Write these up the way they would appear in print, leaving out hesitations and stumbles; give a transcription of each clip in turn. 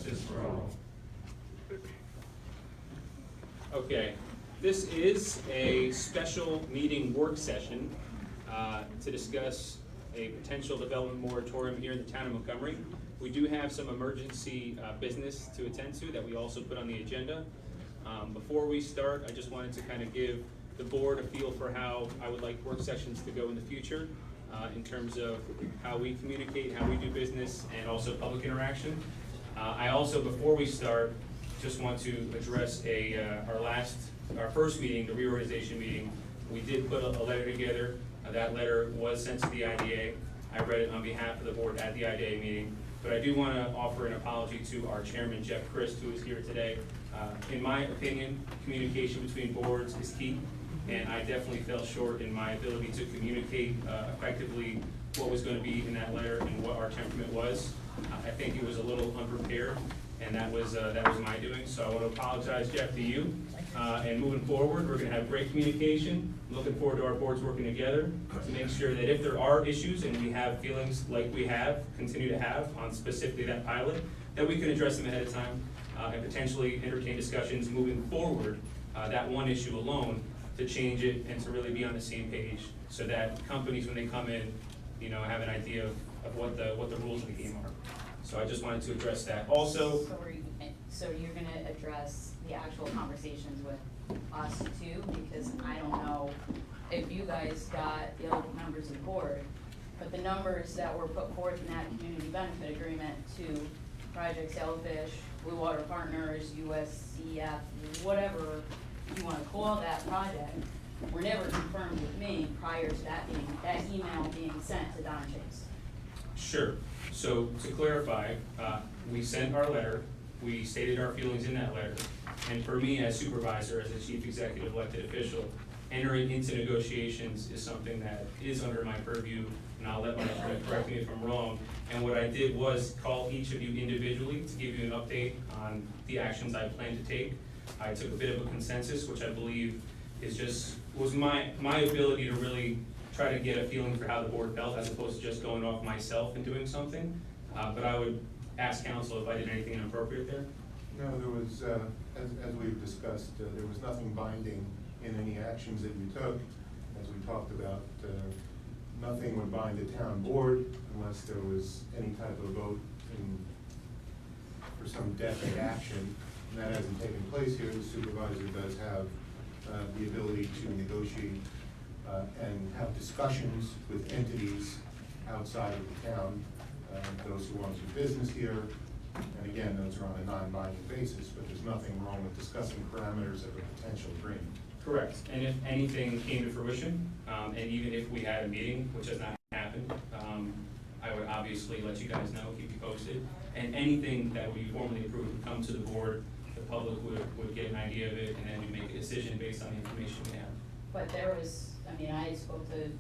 justice for all. Okay, this is a special meeting work session to discuss a potential development moratorium here in the town of Montgomery. We do have some emergency business to attend to that we also put on the agenda. Before we start, I just wanted to kind of give the board a feel for how I would like work sessions to go in the future in terms of how we communicate, how we do business, and also public interaction. I also, before we start, just want to address our first meeting, the reorganization meeting. We did put a letter together. That letter was sent to the IDA. I read it on behalf of the board at the IDA meeting. But I do want to offer an apology to our chairman, Jeff Christ, who is here today. In my opinion, communication between boards is key, and I definitely fell short in my ability to communicate effectively what was going to be in that letter and what our temperament was. I think it was a little unprepared, and that was my doing. So I want to apologize, Jeff, to you. And moving forward, we're going to have great communication. Looking forward to our boards working together to make sure that if there are issues and we have feelings like we continue to have on specifically that pilot, that we can address them ahead of time and potentially entertain discussions moving forward, that one issue alone, to change it and to really be on the same page so that companies, when they come in, have an idea of what the rules of the game are. So I just wanted to address that. Also, So you're gonna address the actual conversations with us too, because I don't know if you guys got the other members of the board, but the numbers that were put forth in that community benefit agreement to Project Sailfish, Blue Water Partners, USCF, whatever you wanna call that project, were never confirmed with me prior to that email being sent to Don Chase. sure. So to clarify, we sent our letter. We stated our feelings in that letter. And for me as supervisor, as a chief executive elected official, entering into negotiations is something that is under my purview, and I'll let my attorney correct me if I'm wrong. And what I did was call each of you individually to give you an update on the actions I plan to take. I took a bit of a consensus, which I believe was my ability to really try to get a feeling for how the board felt, as opposed to just going off myself and doing something. But I would ask counsel if I did anything inappropriate there. No, there was, as we've discussed, there was nothing binding in any actions that you took. As we talked about, nothing would bind the town board unless there was any type of vote for some definite action. And that hasn't taken place here. The supervisor does have the ability to negotiate and have discussions with entities outside of the town, those who want to do business here. And again, those are on a non-binding basis, but there's nothing wrong with discussing parameters of a potential agreement. Correct. And if anything came to fruition, and even if we had a meeting, which has not happened, I would obviously let you guys know, keep you posted. And anything that would be formally approved would come to the board. The public would get an idea of it, and then we make a decision based on the information we have. But there was, I spoke to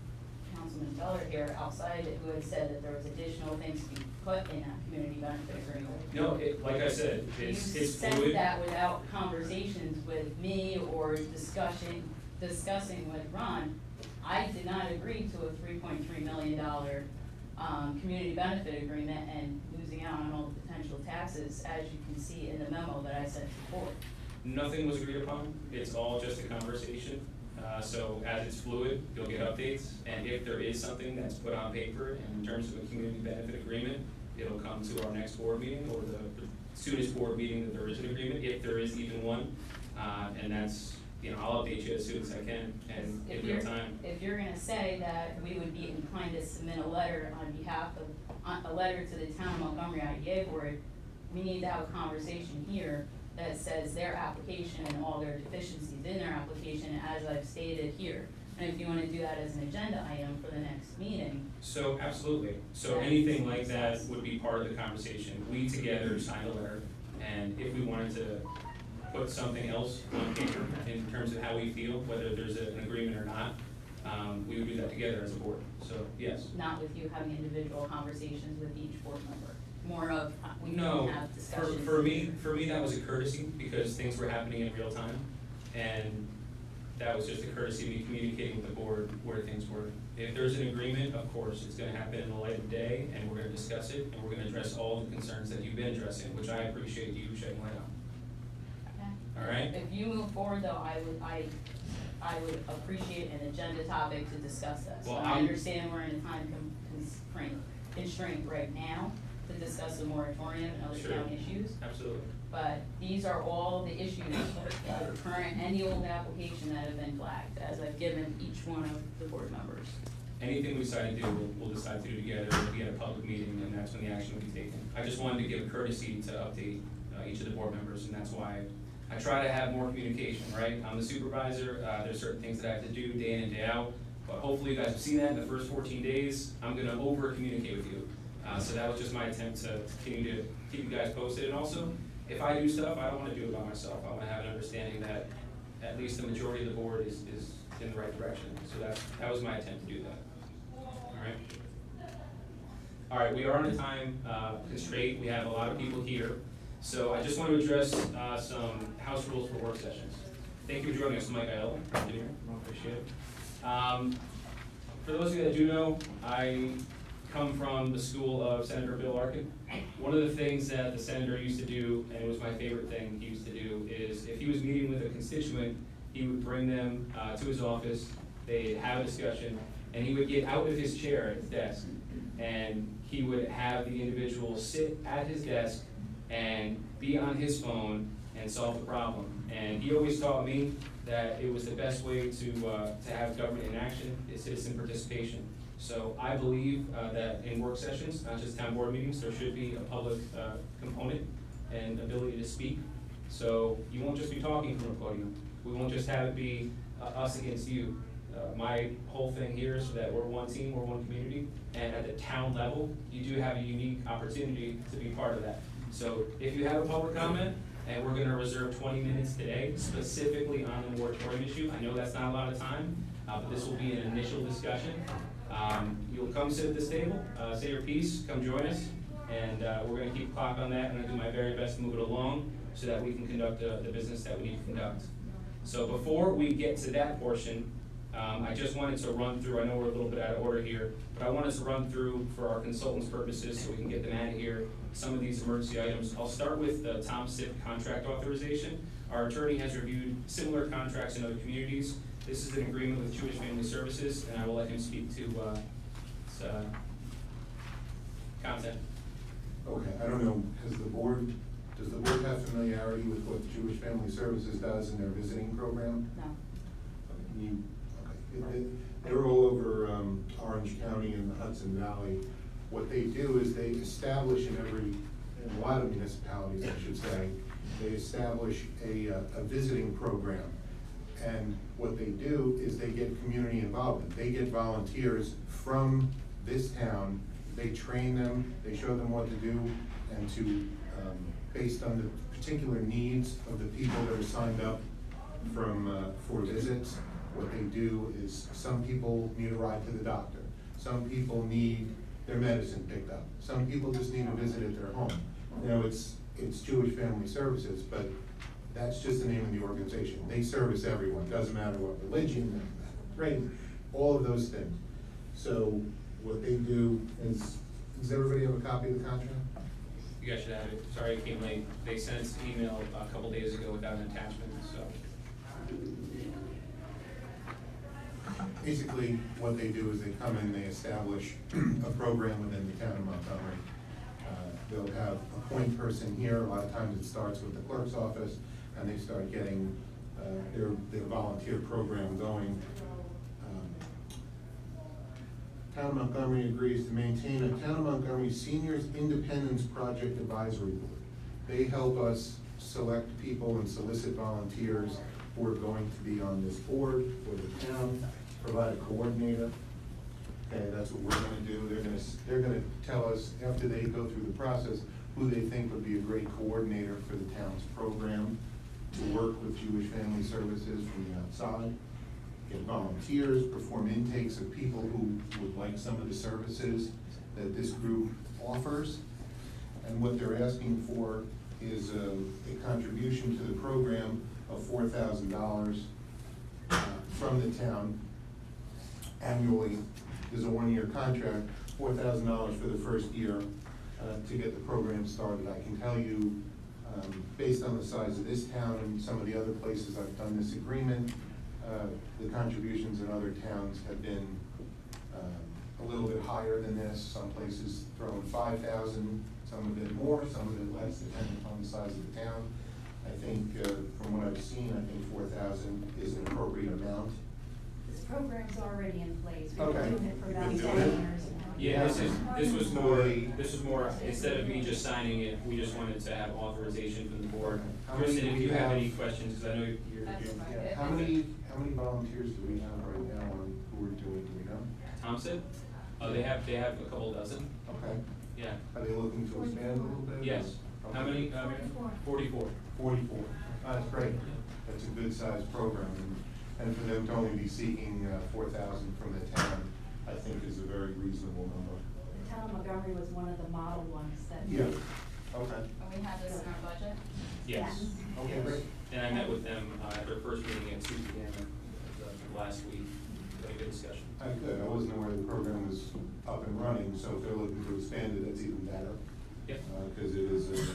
Councilman Feller here outside who had said that there was additional things to be put in that community benefit agreement. No, like I said, it's You fluid. sent that without conversations with me or discussing with Ron. I did not agree to a $3.3 million community benefit agreement and losing out on all the potential taxes, as you can see in the memo that I sent to the board. Nothing was agreed upon. It's all just a conversation. So as it's fluid, you'll get updates. And if there is something that's put on paper in terms of a community benefit agreement, it'll come to our next board meeting or the soonest board meeting that there is an agreement, if there is even one. And that's, I'll update you as soon as I can and in real time. If you're gonna say that we would be inclined to submit a letter on behalf of, a letter to the town of Montgomery IDA board, we need to have a conversation here that says their application and all their deficiencies in their application, as I've stated here. And if you wanna do that as an agenda item for the next meeting. So absolutely. So anything like that would be part of the conversation. We together signed a letter, and if we wanted to put something else on paper in terms of how we feel, whether there's an agreement or not, we would do that together as a board. So yes. Not with you having individual conversations with each board member. More of, we No, can have discussions. for me that was a courtesy because things were happening in real time, and that was just a courtesy of me communicating with the board where things were. If there's an agreement, of course, it's gonna happen in the light of day, and we're gonna discuss it, and we're gonna address all the concerns that you've been addressing, which I appreciate you shedding light on. Okay. All right? If you move forward though, I would appreciate an agenda topic to discuss this. Well, I I'm- understand we're in a time constraint right now to discuss the moratorium and other Sure. town issues. Absolutely. But these are all the issues, the current and the old application that have been flagged, as I've given each one of the board members. Anything we decide to do, we'll decide to do together, it'll be at a public meeting, and that's when the action will be taken. I just wanted to give a courtesy to update each of the board members, and that's why I try to have more communication, right? I'm the supervisor, there's certain things that I have to do day in and day out, but hopefully you guys have seen that in the first 14 days. I'm gonna over-communicate with you. So that was just my attempt to continue to keep you guys posted, and also, if I do stuff, I don't wanna do it by myself. I wanna have an understanding that at least the majority of the board is in the right direction. So that was my attempt to do that. All right, we are on a time constraint. We have a lot of people here. So I just want to address some house rules for work sessions. Thank you for joining us, Mike Aiello, engineer. Appreciate it. For those of you that do know, I come from the school of Senator Bill Arkin. One of the things that the senator used to do, and it was my favorite thing he used to do, is if he was meeting with a constituent, he would bring them to his office, they'd have a discussion, and he would get out of his chair at his desk, and he would have the individual sit at his desk and be on his phone and solve the problem. And he always taught me that it was the best way to have government in action is citizen participation. So I believe that in work sessions, not just town board meetings, there should be a public component and ability to speak. So you won't just be talking from a podium. We won't just have it be us against you. My whole thing here is that we're one team, we're one community, and at the town level, you do have a unique opportunity to be part of that. So if you have a public comment, and we're gonna reserve 20 minutes today, specifically on the moratorium issue, I know that's not a lot of time, but this will be an initial discussion. You'll come sit at this table, say your piece, come join us, and we're gonna keep a clock on that. I'm gonna do my very best to move it along so that we can conduct the business that we need to conduct. So before we get to that portion, I just wanted to run through, I know we're a little bit out of order here, but I wanted to run through for our consultants' purposes so we can get them out of here, some of these emergency items. I'll start with the Tom Sip contract authorization. Our attorney has reviewed similar contracts in other communities. This is an agreement with Jewish Family Services, and I will let him speak to content. Okay, I don't know, does the board have familiarity with what Jewish Family Services does in their visiting program? No. They're all over Orange County and the Hudson Valley. What they do is they establish in a lot of municipalities, I should say, they establish a visiting program. And what they do is they get community involvement. They get volunteers from this town, they train them, they show them what to do, and to, based on the particular needs of the people that are signed up for visits, what they do is some people need a ride to the doctor. Some people need their medicine picked up. Some people just need a visit at their home. You know, it's Jewish Family Services, but that's just the name of the organization. They service everyone, doesn't matter what religion, race, all of those things. So what they do is, does everybody have a copy of the contract? You guys should have it. Sorry it came late. They sent us an email a couple days ago without an attachment, so. Basically, what they do is they come in, they establish a program within the town of Montgomery. They'll have a point person here. A lot of times it starts with the clerk's office, and they start getting their volunteer program going. Town of Montgomery agrees to maintain a Town of Montgomery Seniors Independence Project Advisory Board. They help us select people and solicit volunteers who are going to be on this board for the town, provide a coordinator. Okay, that's what we're gonna do. They're gonna tell us, after they go through the process, who they think would be a great coordinator for the town's program, to work with Jewish Family Services from the outside, get volunteers, perform intakes of people who would like some of the services that this group offers. And what they're asking for is a contribution to the program of $4,000 from the town annually. There's a 1-year contract, $4,000 for the first year to get the program started. I can tell you, based on the size of this town and some of the other places I've done this agreement, the contributions in other towns have been a little bit higher than this. Some places throwing 5,000, some a bit more, some a bit less, depending on the size of the town. I think, from what I've seen, I think 4,000 is an appropriate amount. This program's already in place. We've Okay. been doing it for about You've 10 been doing it? years now. Yeah, this was more, instead of me just signing it, we just wanted to have authorization from the board. How many Kristen, do if we you have have? any questions, because I know you're, That's fine. Yeah. How many volunteers do we have right now on who are doing, do we know? Tom said? Oh, they have a couple dozen, Okay. yeah. Are they looking to expand a little bit? Yes. How many? 44. 44. That's great. That's a good sized program. And for them to only be seeking 4,000 from the town, I think is a very reasonable number. The town of Montgomery was one of the model ones that. Yeah. Okay. And we have this in our budget? Yes. Okay, Yes. great. And I met with them at their first meeting at 2 p.m. Last week. Had a good discussion. Good. I wasn't aware the program was up and running, so if they're looking to expand it, that's even better. Yep. Because it is,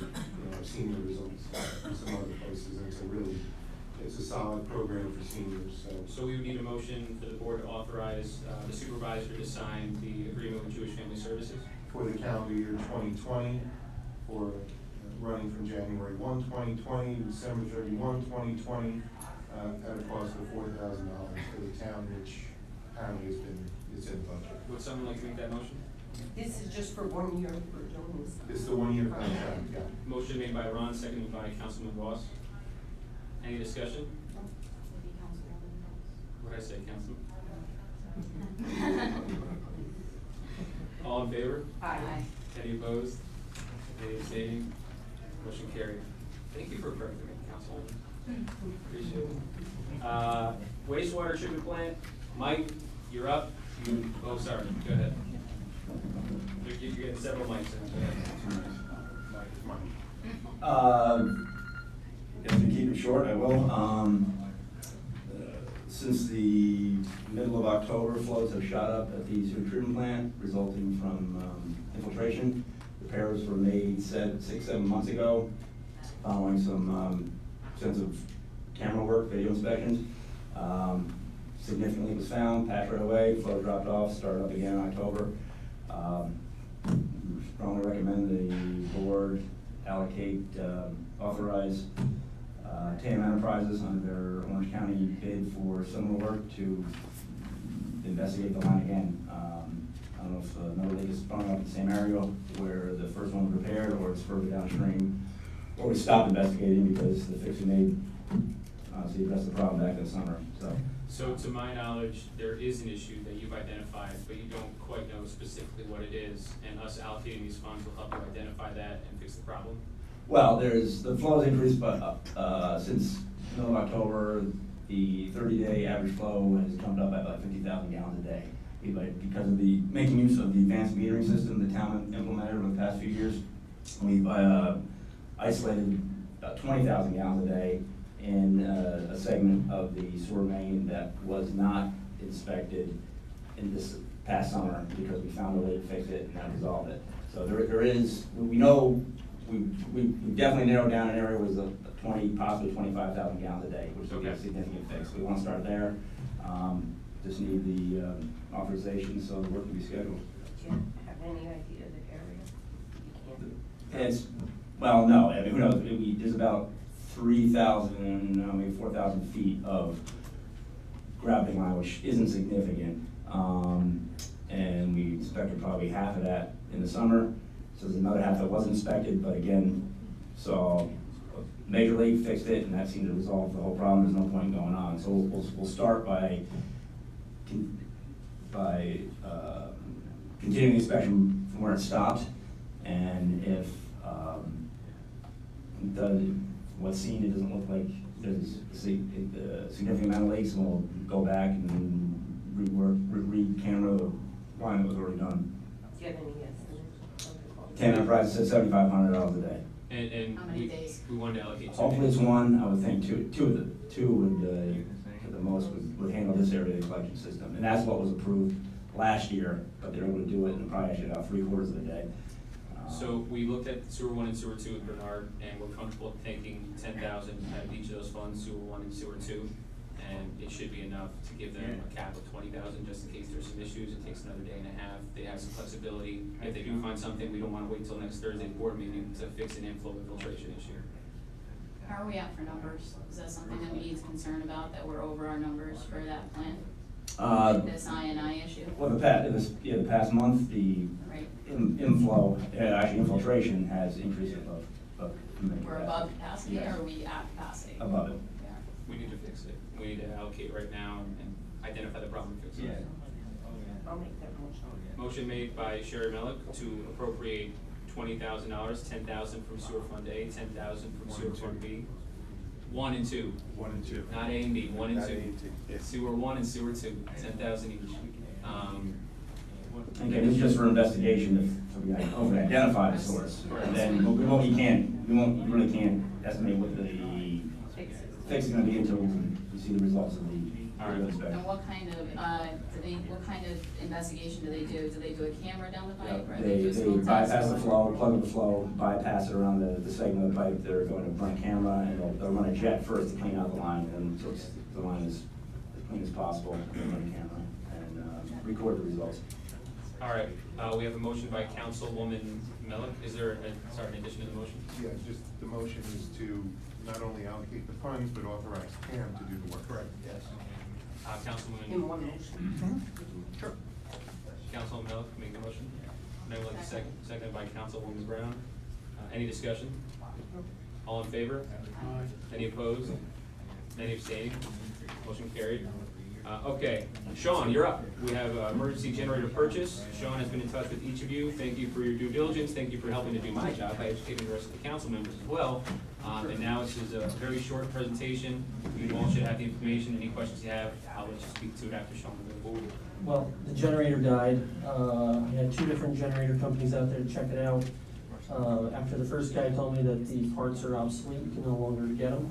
I've seen the results in some other places, and it's a solid program for seniors, so. So we would need a motion for the board to authorize the supervisor to sign the agreement with Jewish Family Services. For the calendar year 2020, for running from January 1, 2020 to December 31, 2020, at a cost of $4,000 for the town, which apparently it's in the budget. Would someone like to make that motion? This is just for 1 year for Jones. It's the 1-year contract, yeah. Motion made by Ron, seconded by Councilman Ross. Any discussion? Maybe Councilwoman knows. What did I say, Councilman? All in favor? Aye. Any opposed? Any abstaining? Motion carried. Thank you for correcting me, Councilwoman. Appreciate it. Wastewater treatment plant, Mike, you're up. Oh, sorry, go ahead. You're getting several mics in. Go ahead. If to keep it short, I will. Since the middle of October, flows have shot up at the sewage treatment plant, resulting from infiltration. Repairs were made 6-7 months ago, following some extensive camera work, video inspections. Significantly was found, patched right away, flow dropped off, started up again in October. Strongly recommend the board allocate, authorize TAM Enterprises under their Orange County bid for similar work to investigate the line again. I don't know if another lake is sprung up in the same area where the first one was repaired, or it's further downstream, or we stopped investigating because the fix we made honestly addressed the problem back in the summer. So to my knowledge, there is an issue that you've identified, but you don't quite know specifically what it is, and us allocating these funds will help you identify that and fix the problem? Well, the flow has increased, but since middle of October, the 30-day average flow has jumped up by about 50,000 gallons a day. Because of the making use of the advanced metering system the town implemented over the past few years, we've isolated about 20,000 gallons a day in a segment of the sewer main that was not inspected in this past summer because we found a way to fix it and that resolved it. So there is, we know, we definitely narrowed down an area was 20, possibly 25,000 gallons a day, which would be a significant fix. We want to start there. Just need the authorization so the work can be scheduled. Do you have any idea of the area? You can't. It's, well, no, I mean, who knows, there's about 3,000, maybe 4,000 feet of gravity line, which isn't significant. And we inspected probably half of that in the summer. So there's another half that wasn't inspected, but again, so major league fixed it, and that seemed to resolve the whole problem. There's no point going on. So we'll start by continuing the inspection from where it stopped, and if what's seen, it doesn't look like there's a significant amount of leaks, and we'll go back and rework, re-camera the line that was already done. Do you have any estimates? TAM Enterprise said $7,500 a day. And How many days? we wanted to allocate 2 Hopefully days. it's one. I would think two would, at the the most would handle this area of the collection system. And that's what was approved last year, but they're able to do it in probably actually about 3/4 of the day. So we looked at sewer 1 and sewer 2 with Bernard, and we're comfortable thinking 10,000 out of each of those funds, sewer 1 and sewer 2. And it should be enough to give them a cap of 20,000, just in case there's some issues. It takes another day and a half. They have some flexibility. If they do find something, we don't wanna wait till next Thursday's board meeting to fix an inflow infiltration issue. How are we at for numbers? Is that something that we need to concern about, that we're over our numbers for that plan? Like this I&I issue, Well, the past month, the right? inflow, actually infiltration has increased above. We're above capacity, or are we at capacity? Above it. Yeah. We need to fix it. We need to allocate right now and identify the problem and fix it. I'll make that motion. Motion made by Sherry Melick to appropriate $20,000, 10,000 from sewer fund A, 10,000 from sewer fund B. 1 and 2. 1 and 2. Not A and B, 1 and Not 2. A and 2, yes. Sewer 1 and sewer 2, 10,000 each. Again, it's just for investigation, so we can identify the source. And then we really can't estimate what the fix is gonna be until we see the results of the inspection. And what kind of investigation do they do? Do they do a camera down the pipe, or They do a smoke bypass test? the flow, plug the flow, bypass it around the segment of the pipe. They're going to run a camera, and they'll run a jet first to clean out the line, and so the line is as clean as possible, and then run a camera and record the results. All right, we have a motion by Councilwoman Melick. Is there, an addition to the motion? Yeah, just the motion is to not only allocate the funds, but authorize Pam to do the work. Correct. Yes. Councilwoman. In one motion. Sure. Councilwoman Melick, make the motion. And I would like to second by Councilwoman Brown. Any discussion? All in favor? Any opposed? Any abstaining? Motion carried. Okay, Sean, you're up. We have emergency generator purchase. Sean has been in touch with each of you. Thank you for your due diligence. Thank you for helping to do my job by educating the rest of the council members as well. And now this is a very short presentation. You all should have the information. Any questions you have, I'll let you speak to it after Sean goes. Well, the generator died. I had 2 different generator companies out there to check it out. After the first guy told me that the parts are obsolete, you can no longer get them.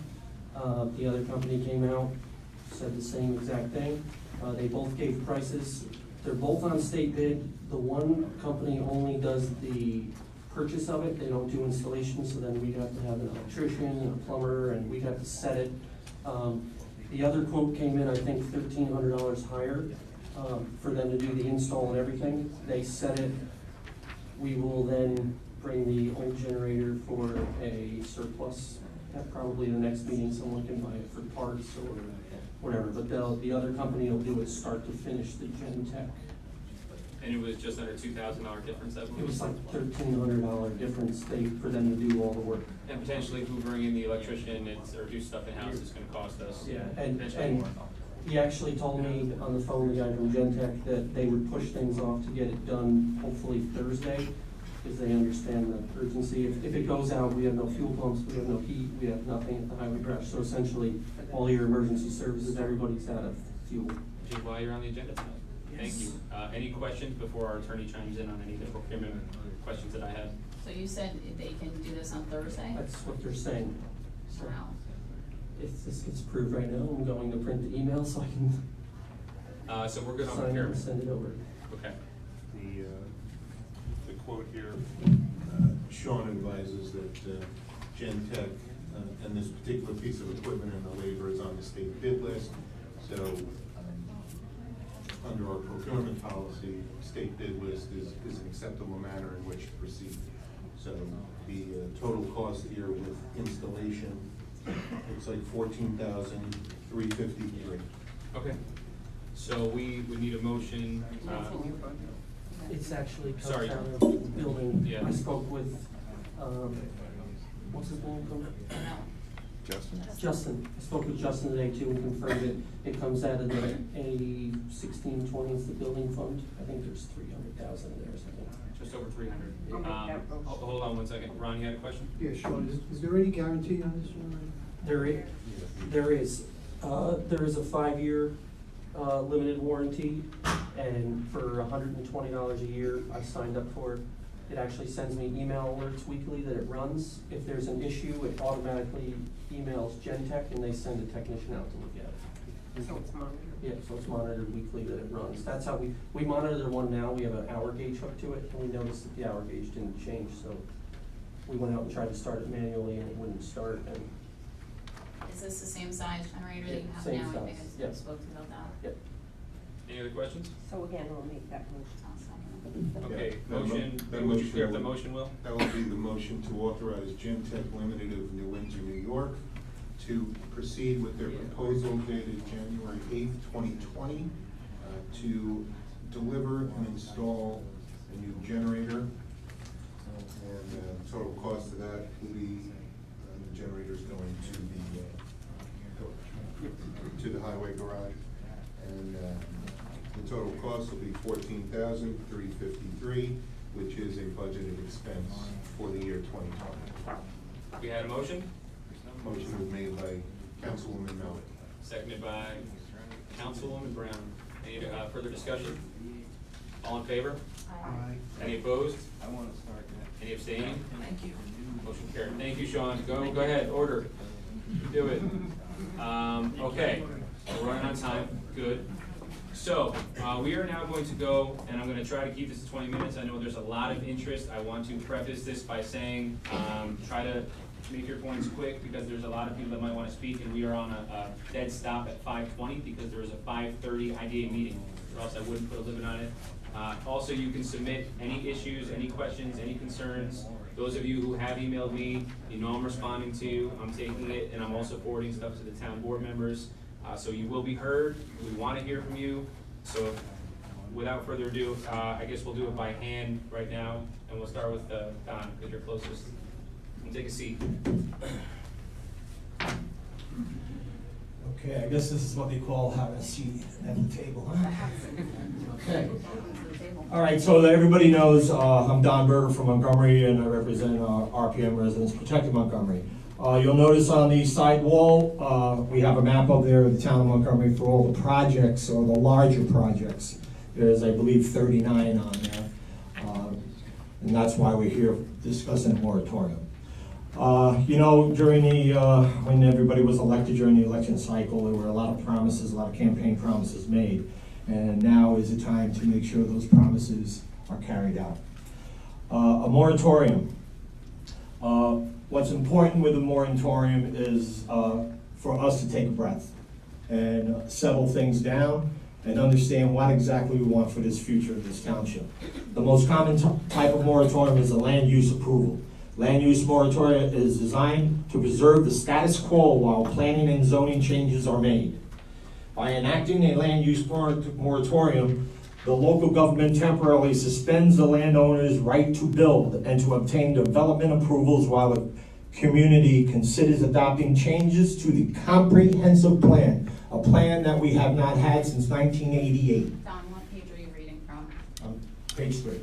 The other company came out, said the same exact thing. They both gave prices. They're both on state bid. The one company only does the purchase of it. They don't do installation, so then we'd have to have an electrician and a plumber, and we'd have to set it. The other quote came in, I think, $1,300 higher for them to do the install and everything. They set it. We will then bring the old generator for a surplus. At probably the next meeting, someone can buy it for parts or whatever, but the other company will do it start to finish, the Gen Tech. And it was just under $2,000 difference, I believe? It was like $1,300 difference for them to do all the work. And potentially hoovering in the electrician or do stuff in-house is gonna cost us. Yeah, potentially and more. he actually told me on the phone, the guy from Gen Tech, that they would push things off to get it done hopefully Thursday, because they understand the urgency. If it goes out, we have no fuel pumps, we have no heat, we have nothing at the highway garage, so essentially, all your emergency services, everybody's out of fuel. Which is why you're on the agenda tonight. Thank you. Any questions before our attorney chimes in on any of the procurement questions that I have? So you said they can do this on Thursday? That's what they're saying. So Wow. if this gets approved right now, I'm going to print the email so I can So we're good on sign it and procurement? send it over. Okay. The quote here, Sean advises that Gen Tech and this particular piece of equipment and the labor is on the state bid list. So under our procurement policy, state bid list is an acceptable manner in which to proceed. So the total cost here with installation, looks like $14,353. Okay. So we would need a motion, That's in your budget. It's actually comes Sorry. out of the building. Yeah. I spoke with, what's his name? Justin. I spoke with Justin today too and confirmed it. It comes out of the A1620, it's the building fund. I think there's 300,000 there or something. just over 300. I'll make that motion. Hold on one second. Ron, you had a question? Yeah, Sean, is there any guarantee on this one? There is a 5-year limited warranty, and for $120 a year, I signed up for it. It actually sends me email alerts weekly that it runs. If there's an issue, it automatically emails Gen Tech, and they send a technician out to look at it. So it's monitored. Yeah, so it's monitored weekly that it runs. That's how we monitor the one now. We have an hour gauge hooked to it, and we noticed that the hour gauge didn't change, so we went out and tried to start it manually, and it wouldn't start, and Is this the same size generator that you have Same now? I size, think I yep. spoke about that. yep. Any other questions? So again, we'll make that motion. I'll second it. Okay, that mo- motion, that would you motion clear up the would- motion, Will? That will be the motion to authorize Gentech Limited of New Windsor, New York, to proceed with their proposal dated January 8th, 2020, to deliver and install a new generator. And total cost of that will be, the generator's going to the highway garage. And the total cost will be $14,353, which is a budgeted expense for the year 2020. We had a motion, Motion was made by Councilwoman Miller. seconded by Councilwoman Brown. Any further discussion? All in favor? Any opposed? I want to start that. Any abstaining? Thank you. Motion carried. Thank you, Sean. Go ahead, order. You do it. Okay, we're running on time. Good. So, we are now going to go, and I'm gonna try to keep this to 20 minutes. I know there's a lot of interest. I want to preface this by saying, try to make your points quick, because there's a lot of people that might wanna speak, and we are on a dead stop at 5:20, because there is a 5:30 IDA meeting, or else I wouldn't put a limit on it. Also, you can submit any issues, any questions, any concerns. Those of you who have emailed me, you know I'm responding to, I'm taking it, and I'm also forwarding stuff to the town board members. So you will be heard, we wanna hear from you. So without further ado, I guess we'll do it by hand right now, and we'll start with Don, because you're closest. And take a seat. Okay, I guess this is what they call having a seat at the table, huh? Okay. All right, so that everybody knows, I'm Don Berger from Montgomery, and I represent RPM Residents Protected Montgomery. You'll notice on the side wall, we have a map up there of the town of Montgomery for all the projects, or the larger projects. There's, I believe, 39 on there, and that's why we're here discussing a moratorium. You know, during the, when everybody was elected during the election cycle, there were a lot of promises, a lot of campaign promises made. And now is the time to make sure those promises are carried out. A moratorium. What's important with a moratorium is for us to take a breath and settle things down and understand what exactly we want for this future of this township. The most common type of moratorium is a land use approval. Land use moratorium is designed to preserve the status quo while planning and zoning changes are made. By enacting a land use moratorium, the local government temporarily suspends the landowner's right to build and to obtain development approvals while the community considers adopting changes to the comprehensive plan, a plan that we have not had since 1988. Don, what page are you reading from? Page 3.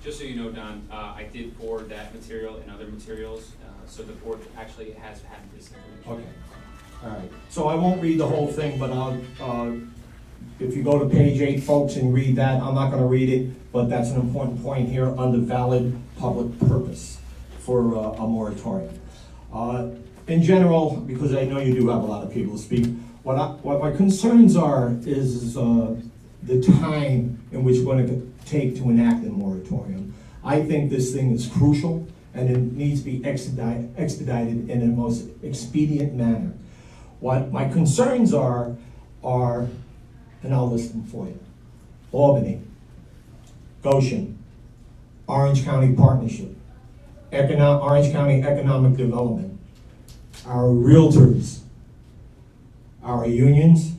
Just so you know, Don, I did forward that material and other materials, so the board actually has had this information. Okay. All right, so I won't read the whole thing, but if you go to page 8, folks, and read that, I'm not gonna read it, but that's an important point here under valid public purpose for a moratorium. In general, because I know you do have a lot of people speak, what my concerns are is the time in which we're gonna take to enact a moratorium. I think this thing is crucial, and it needs to be expedited in the most expedient manner. What my concerns are, and I'll list them for you. Albany, Goshen, Orange County Partnership, Orange County Economic Development, our realtors, our unions,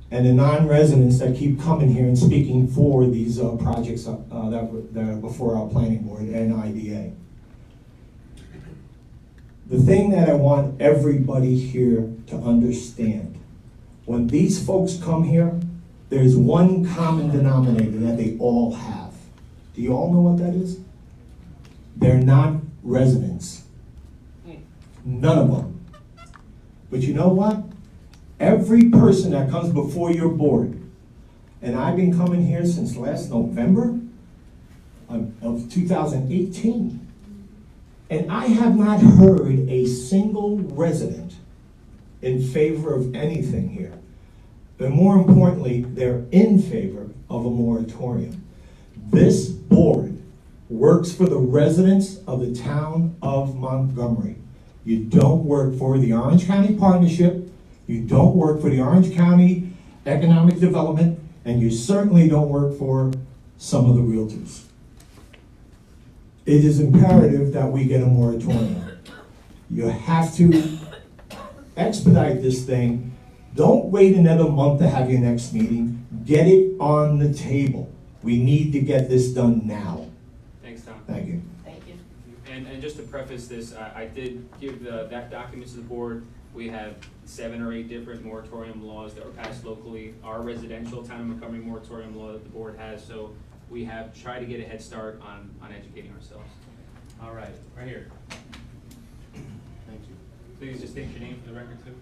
and the non-residents that keep coming here and speaking for these projects that are before our planning board and IDA. The thing that I want everybody here to understand, when these folks come here, there's one common denominator that they all have. Do you all know what that is? They're not residents. None of them. But you know what? Every person that comes before your board, and I've been coming here since last November of 2018, and I have not heard a single resident in favor of anything here. and more importantly, they're in favor of a moratorium. This board works for the residents of the town of Montgomery. You don't work for the Orange County Partnership, you don't work for the Orange County Economic Development, and you certainly don't work for some of the realtors. It is imperative that we get a moratorium. You have to expedite this thing. Don't wait another month to have your next meeting. Get it on the table. We need to get this done now. Thanks, Tom. Thank you. Thank you. And just to preface this, I did give that document to the board. We have 7 or 8 different moratorium laws that were passed locally. Our residential town of Montgomery moratorium law that the board has, so we have tried to get a head start on educating ourselves. All right, right here. Thank you. Please just state your name for the record, too.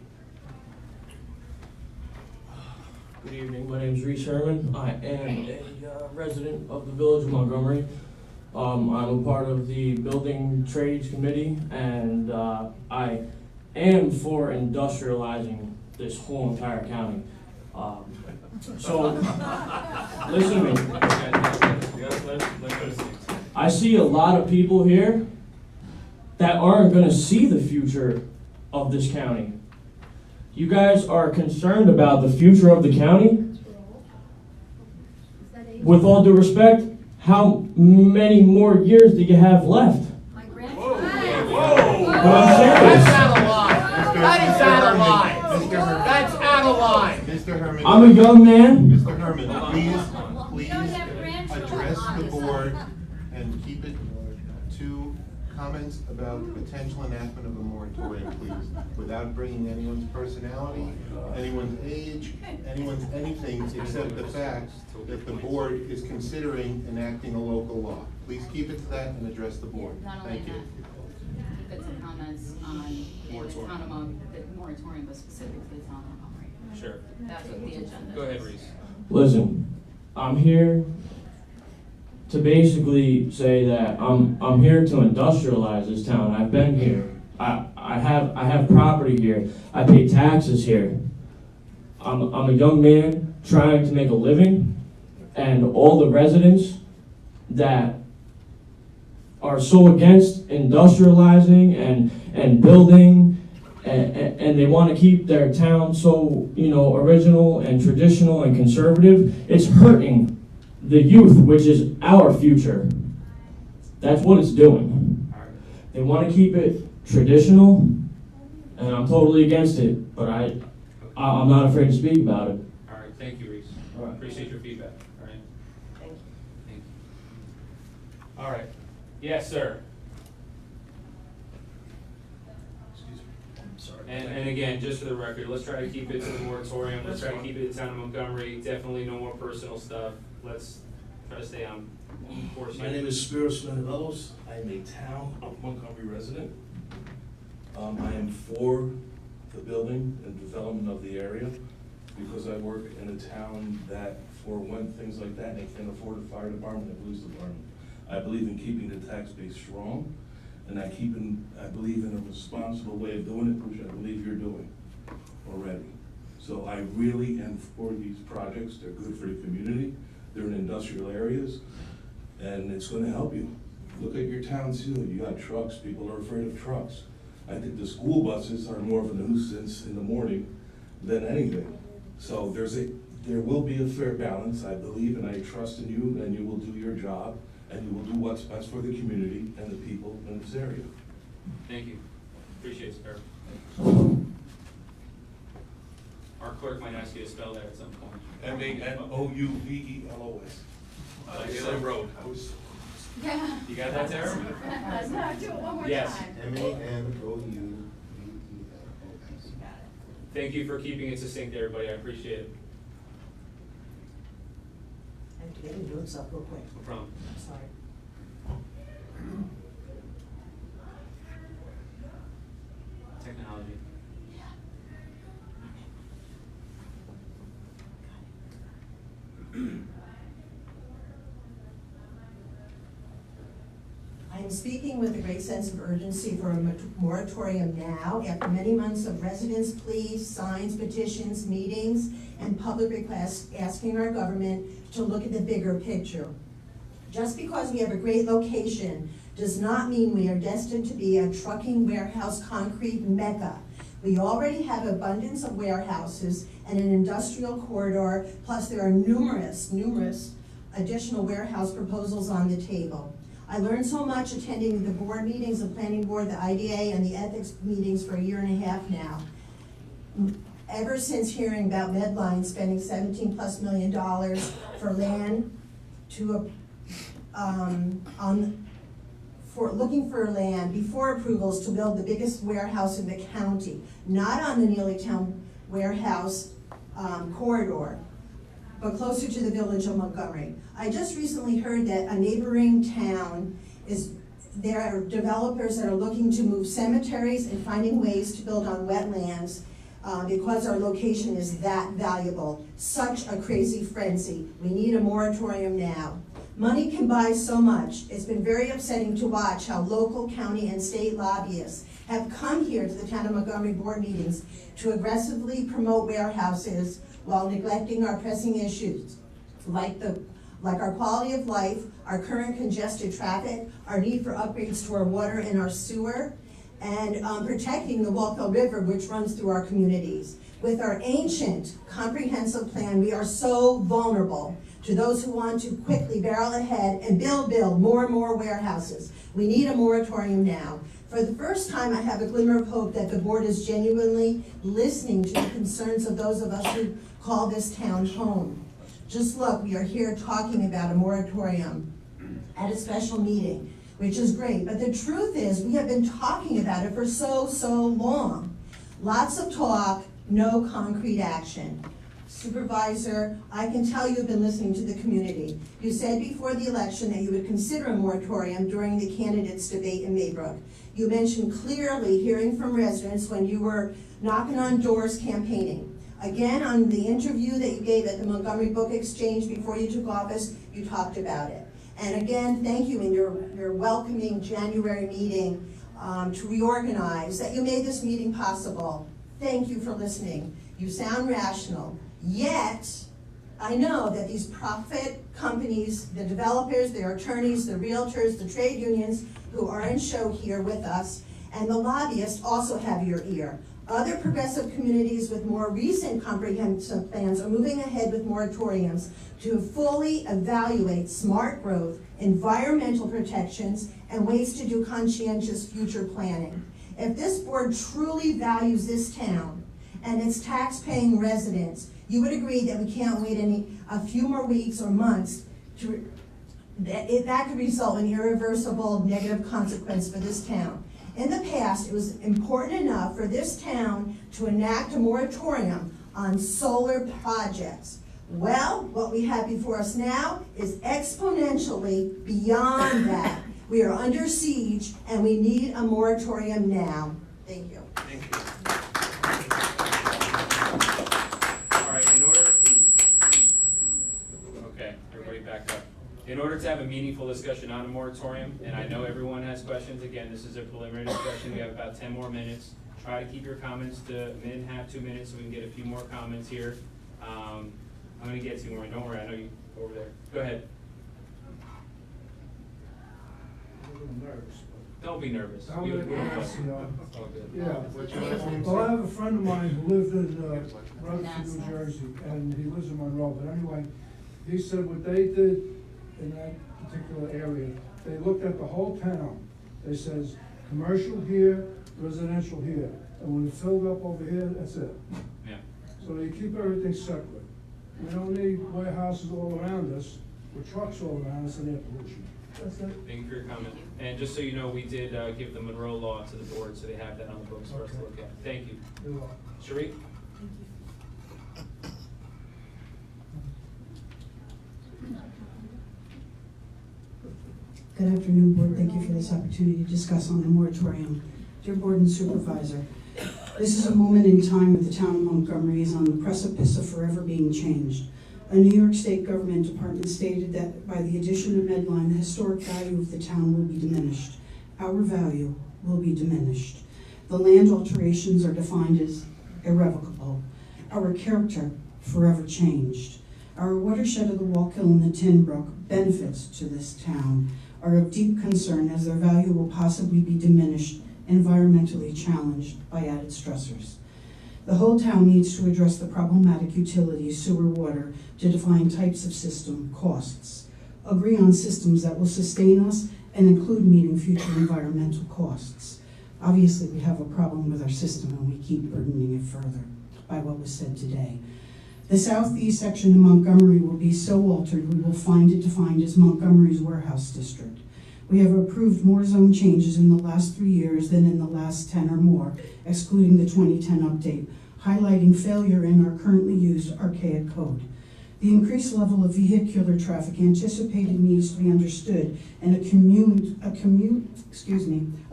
Good evening, my name is Reese Herman. I am a resident of the village of Montgomery. I'm a part of the Building Trades Committee, and I am for industrializing this whole entire county. So, listen to me. I see a lot of people here that aren't gonna see the future of this county. You guys are concerned about the future of the county? With all due respect, how many more years do you have left? My But That's I'm serious. out of line. That is out of line. Mr. Herman. That's out of line. Mr. Herman. I'm a young man. Mr. Herman, please address the board and keep it to comments about the potential enactment of a moratorium, please, without bringing anyone's personality, anyone's age, anyone's anything, except the fact that the board is considering enacting a local law. Please keep it to that and address the board. Not only Thank you. that, keep it to comments on, in the town of the moratorium was specific to the town of Montgomery. Sure. That's what the agenda is. Go ahead, Reese. Listen, I'm here to basically say that I'm here to industrialize this town. I've been here. I have property here. I pay taxes here. I'm a young man trying to make a living, and all the residents that are so against industrializing and building and they want to keep their town so, original and traditional and conservative, it's hurting the youth, which is our future. That's what it's doing. They want to keep it traditional, and I'm totally against it, but I'm not afraid to speak about it. All right, thank you, Reese. All right. Appreciate your feedback, all right? Thank you. Thank you. All right. Yes, sir. And again, just for the record, let's try to keep it to the moratorium, let's try to keep it to town of Montgomery, definitely no more personal stuff. Let's try to stay on course here. My name is Spiros Menovelos. I am a town of Montgomery resident. I am for the building and development of the area because I work in a town that for when things like that, they can't afford a fire department and police department. I believe in keeping the tax base strong, and I believe in a responsible way of doing it, which I believe you're doing already. So I really am for these projects. They're good for the community. They're in industrial areas, and it's gonna help you. Look at your town too. You got trucks. People are afraid of trucks. I think the school buses are more of a nuisance in the morning than anything. So there will be a fair balance, I believe, and I trust in you, and you will do your job, and you will do what's best for the community and the people in this area. Thank you. Appreciate it, sir. Our clerk might ask you to spell that at some point. M-A-N-O-U-V-E-L-O-S. Like Taylor Road. Yeah. You got that, Tara? No, do it one more Yes. time. M-A-N-O-U-V-E-L-O-S. Got it. Thank you for keeping it succinct, everybody, I appreciate it. I have to get into notes up real quick. No problem. I'm sorry. Technology. I am speaking with a great sense of urgency for a moratorium now, after many months of residents' pleas, signs, petitions, meetings, and public requests asking our government to look at the bigger picture. Just because we have a great location does not mean we are destined to be a trucking warehouse concrete mecca. We already have abundance of warehouses and an industrial corridor, plus there are numerous additional warehouse proposals on the table. I learned so much attending the board meetings, the planning board, the IDA, and the ethics meetings for a year and a half now. Ever since hearing about Medline spending $17+ million for land looking for land before approvals to build the biggest warehouse in the county, not on the Neelytown warehouse corridor, but closer to the village of Montgomery. I just recently heard that a neighboring town there are developers that are looking to move cemeteries and finding ways to build on wetlands because our location is that valuable. Such a crazy frenzy. We need a moratorium now. Money can buy so much. It's been very upsetting to watch how local, county, and state lobbyists have come here to the town of Montgomery board meetings to aggressively promote warehouses while neglecting our pressing issues, like our quality of life, our current congested traffic, our need for upgrades to our water and our sewer, and protecting the Walpole River, which runs through our communities. With our ancient comprehensive plan, we are so vulnerable to those who want to quickly barrel ahead and build more and more warehouses. We need a moratorium now. For the first time, I have a glimmer of hope that the board is genuinely listening to the concerns of those of us who call this town home. Just look, we are here talking about a moratorium at a special meeting, which is great. But the truth is, we have been talking about it for so long. Lots of talk, no concrete action. Supervisor, I can tell you've been listening to the community. You said before the election that you would consider a moratorium during the candidates' debate in Maybrook. You mentioned clearly hearing from residents when you were knocking on doors campaigning. Again, on the interview that you gave at the Montgomery Book Exchange before you took office, you talked about it. And again, thank you in your welcoming January meeting to reorganize, that you made this meeting possible. Thank you for listening. You sound rational. Yet, I know that these profit companies, the developers, their attorneys, the realtors, the trade unions who are in show here with us, and the lobbyists also have your ear. Other progressive communities with more recent comprehensive plans are moving ahead with moratoriums to fully evaluate smart growth, environmental protections, and ways to do conscientious future planning. If this board truly values this town and its tax-paying residents, you would agree that we can't wait a few more weeks or months that could result in irreversible negative consequence for this town. In the past, it was important enough for this town to enact a moratorium on solar projects. Well, what we have before us now is exponentially beyond that. We are under siege and we need a moratorium now. Thank you. Thank you. All right, okay, everybody back up. In order to have a meaningful discussion on a moratorium, and I know everyone has questions, again, this is a preliminary discussion, we have about 10 more minutes. Try to keep your comments to a minute and a half, 2 minutes, so we can get a few more comments here. I'm gonna get to you, Maureen, don't worry, I know you over there. Go ahead. I'm a little nervous, but. Don't be nervous. I'm We gonna don't ask, fuss. you know, It's all good. yeah. What's your last name? Well, I have a friend of mine who lived in Rutherford, New Jersey, and he lives in Monroe, but anyway, he said what they did in that particular area, they looked at the whole town. They says, commercial here, residential here, and when it filled up over here, that's it. Yeah. So they keep everything separate. We don't need warehouses all around us, with trucks all around us and air pollution. That's it. Thank you for your comment. And just so you know, we did give the Monroe Law to the board, so they have that on the books for us to look at. Thank you. You're welcome. Sheree? Good afternoon, Board. Thank you for this opportunity to discuss on the moratorium. Dear Board and Supervisor, this is a moment in time that the town of Montgomery is on the precipice of forever being changed. A New York State government department stated that by the addition of Medline, the historic value of the town will be diminished. our value will be diminished. The land alterations are defined as irrevocable. Our character forever changed. Our watershed of the Wallkill and the Tin Brook benefits to this town are of deep concern as their value will possibly be diminished, environmentally challenged by added stressors. The whole town needs to address the problematic utilities, sewer, water, to define types of system, costs, agree on systems that will sustain us and include meeting future environmental costs. Obviously, we have a problem with our system and we keep burdening it further by what was said today. The southeast section of Montgomery will be so altered we will find it defined as Montgomery's warehouse district. We have approved more zone changes in the last 3 years than in the last 10 or more, excluding the 2010 update, highlighting failure in our currently used archaic code. The increased level of vehicular traffic anticipated needs to be understood in a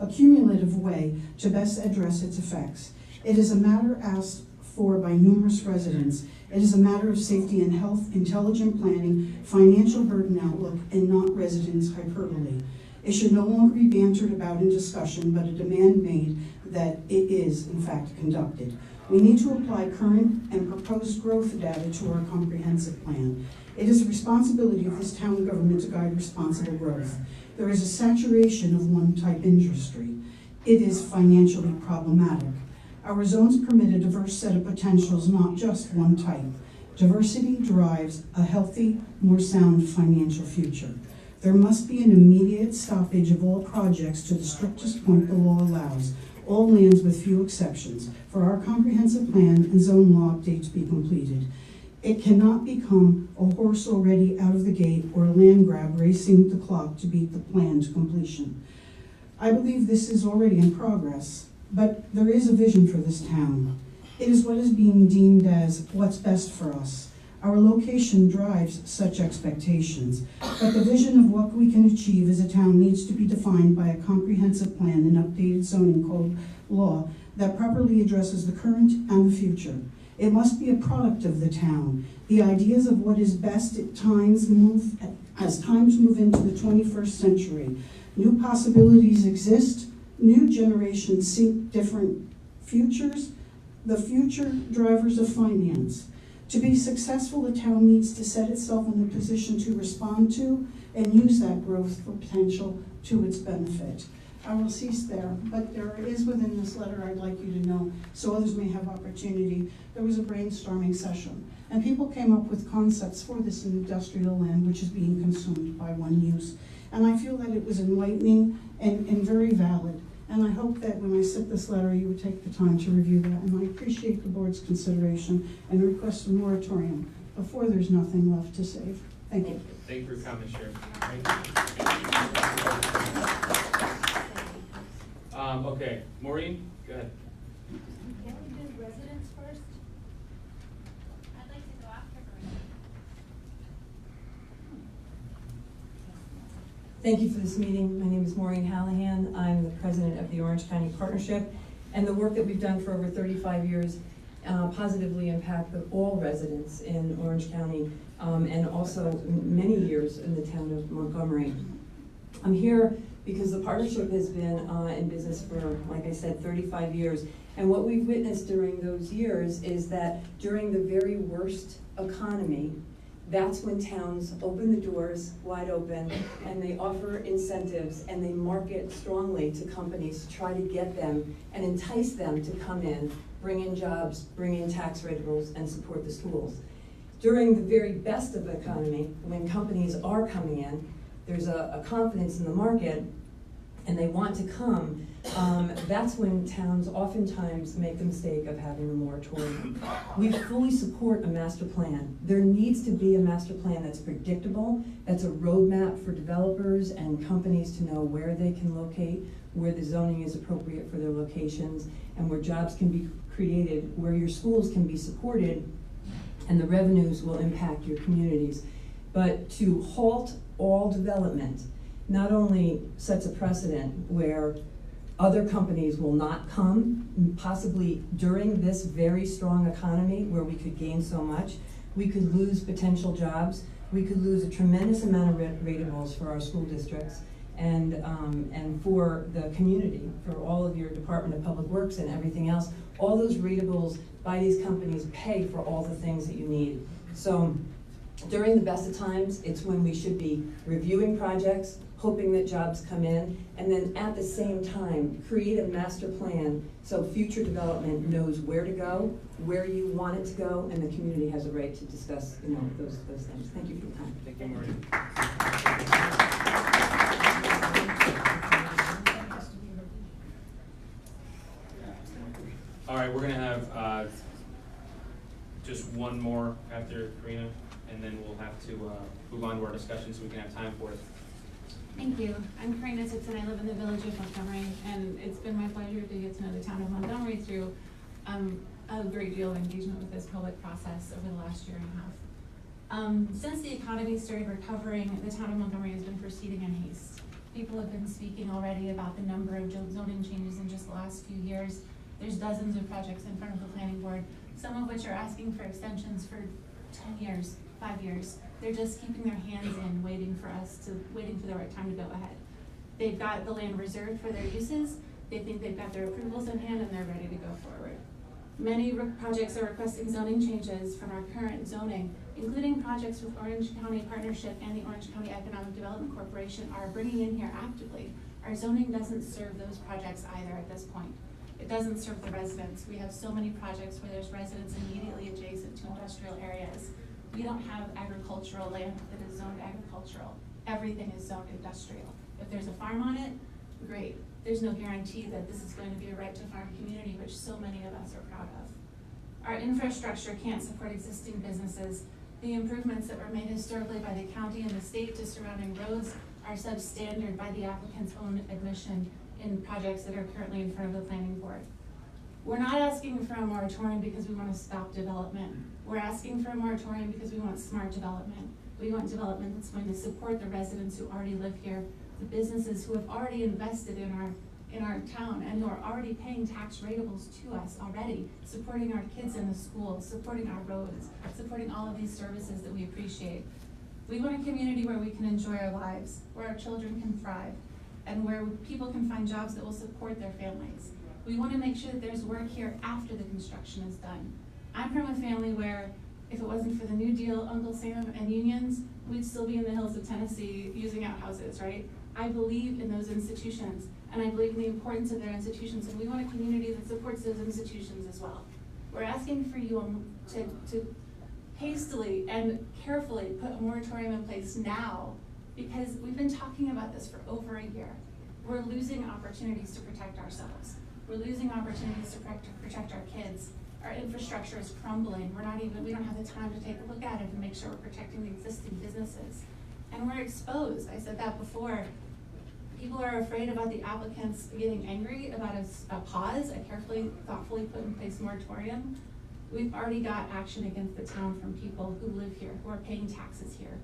cumulative way to best address its effects. It is a matter asked for by numerous residents. It is a matter of safety and health, intelligent planning, financial burden outlook, and not residents' hyperbole. It should no longer be bantered about in discussion, but a demand made that it is, in fact, conducted. We need to apply current and proposed growth data to our comprehensive plan. It is the responsibility of this town government to guide responsible growth. There is a saturation of one type industry. It is financially problematic. Our zones permit a diverse set of potentials, not just one type. Diversity drives a healthy, more sound financial future. There must be an immediate stoppage of all projects to the strictest point the law allows, all lands with few exceptions, for our comprehensive plan and zone law update to be completed. It cannot become a horse already out of the gate or a land grab racing the clock to beat the plan to completion. I believe this is already in progress, but there is a vision for this town. It is what is being deemed as what's best for us. Our location drives such expectations, but the vision of what we can achieve as a town needs to be defined by a comprehensive plan and updated zoning code law that properly addresses the current and the future. It must be a product of the town. The ideas of what is best as times move into the 21st century. New possibilities exist. New generations seek different futures. The future drivers of finance. To be successful, a town needs to set itself in a position to respond to and use that growth for potential to its benefit. I will cease there, but there is within this letter I'd like you to know, so others may have opportunity. There was a brainstorming session, and people came up with concepts for this industrial land which is being consumed by one use. And I feel that it was enlightening and very valid. And I hope that when I sent this letter, you would take the time to review that. And I appreciate the board's consideration and request a moratorium before there's nothing left to save. Thank you. Thank you for your comments, Sharon. Okay, Maureen, go ahead. Can we do residents first? I'd like to go after her. Thank you for this meeting. My name is Maureen Hallahan. I'm the president of the Orange County Partnership, and the work that we've done for over 35 years positively impact all residents in Orange County and also many years in the town of Montgomery. I'm here because the partnership has been in business for, like I said, 35 years. And what we've witnessed during those years is that during the very worst economy, that's when towns open the doors wide open and they offer incentives and they market strongly to companies to try to get them and entice them to come in, bring in jobs, bring in tax revenues, and support the schools. During the very best of the economy, when companies are coming in, there's a confidence in the market and they want to come, that's when towns oftentimes make the mistake of having a moratorium. We fully support a master plan. There needs to be a master plan that's predictable, that's a roadmap for developers and companies to know where they can locate, where the zoning is appropriate for their locations, and where jobs can be created, where your schools can be supported, and the revenues will impact your communities. But to halt all development not only sets a precedent where other companies will not come, possibly during this very strong economy where we could gain so much, we could lose potential jobs, we could lose a tremendous amount of ratables for our school districts, and for the community, for all of your Department of Public Works and everything else. All those readables by these companies pay for all the things that you need. So during the best of times, it's when we should be reviewing projects, hoping that jobs come in, and then at the same time, create a master plan so future development knows where to go, where you want it to go, and the community has a right to discuss, those things. Thank you for your time. Thank you, Maureen. All right, we're gonna have just one more after Karina, and then we'll have to move on to our discussion so we can have time for it. Thank you. I'm Karina Tipton. I live in the village of Montgomery, and it's been my pleasure to get to know the town of Montgomery through a great deal of engagement with this public process over the last year and a half. Since the economy started recovering, the town of Montgomery has been proceeding in haste. People have been speaking already about the number of zoning changes in just the last few years. There's dozens of projects in front of the planning board, some of which are asking for extensions for 10 years, 5 years. They're just keeping their hands in, waiting for the right time to go ahead. They've got the land reserved for their uses. They think they've got their approvals in hand and they're ready to go forward. Many projects are requesting zoning changes from our current zoning, including projects with Orange County Partnership and the Orange County Economic Development Corporation are bringing in here actively. Our zoning doesn't serve those projects either at this point. It doesn't serve the residents. We have so many projects where there's residents immediately adjacent to industrial areas. We don't have agricultural land that is zoned agricultural. Everything is zoned industrial. If there's a farm on it, great. There's no guarantee that this is going to be a right to farm community, which so many of us are proud of. Our infrastructure can't support existing businesses. The improvements that were made historically by the county and the state to surrounding roads are substandard by the applicant's own admission in projects that are currently in front of the planning board. We're not asking for a moratorium because we want to stop development. We're asking for a moratorium because we want smart development. We want development that's going to support the residents who already live here, the businesses who have already invested in our town and who are already paying tax rateables to us already, supporting our kids in the schools, supporting our roads, supporting all of these services that we appreciate. We want a community where we can enjoy our lives, where our children can thrive, and where people can find jobs that will support their families. We want to make sure that there's work here after the construction is done. I'm from a family where if it wasn't for the New Deal, Uncle Sam, and unions, we'd still be in the hills of Tennessee using outhouses, right? I believe in those institutions, and I believe in the importance of their institutions, and we want a community that supports those institutions as well. We're asking for you to hastily and carefully put a moratorium in place now, because we've been talking about this for over a year. We're losing opportunities to protect ourselves. We're losing opportunities to protect our kids. Our infrastructure is crumbling. We don't have the time to take a look at it and make sure we're protecting the existing businesses. And we're exposed. I said that before. People are afraid about the applicants getting angry about a pause, a carefully, thoughtfully put in place moratorium. We've already got action against the town from people who live here, who are paying taxes here.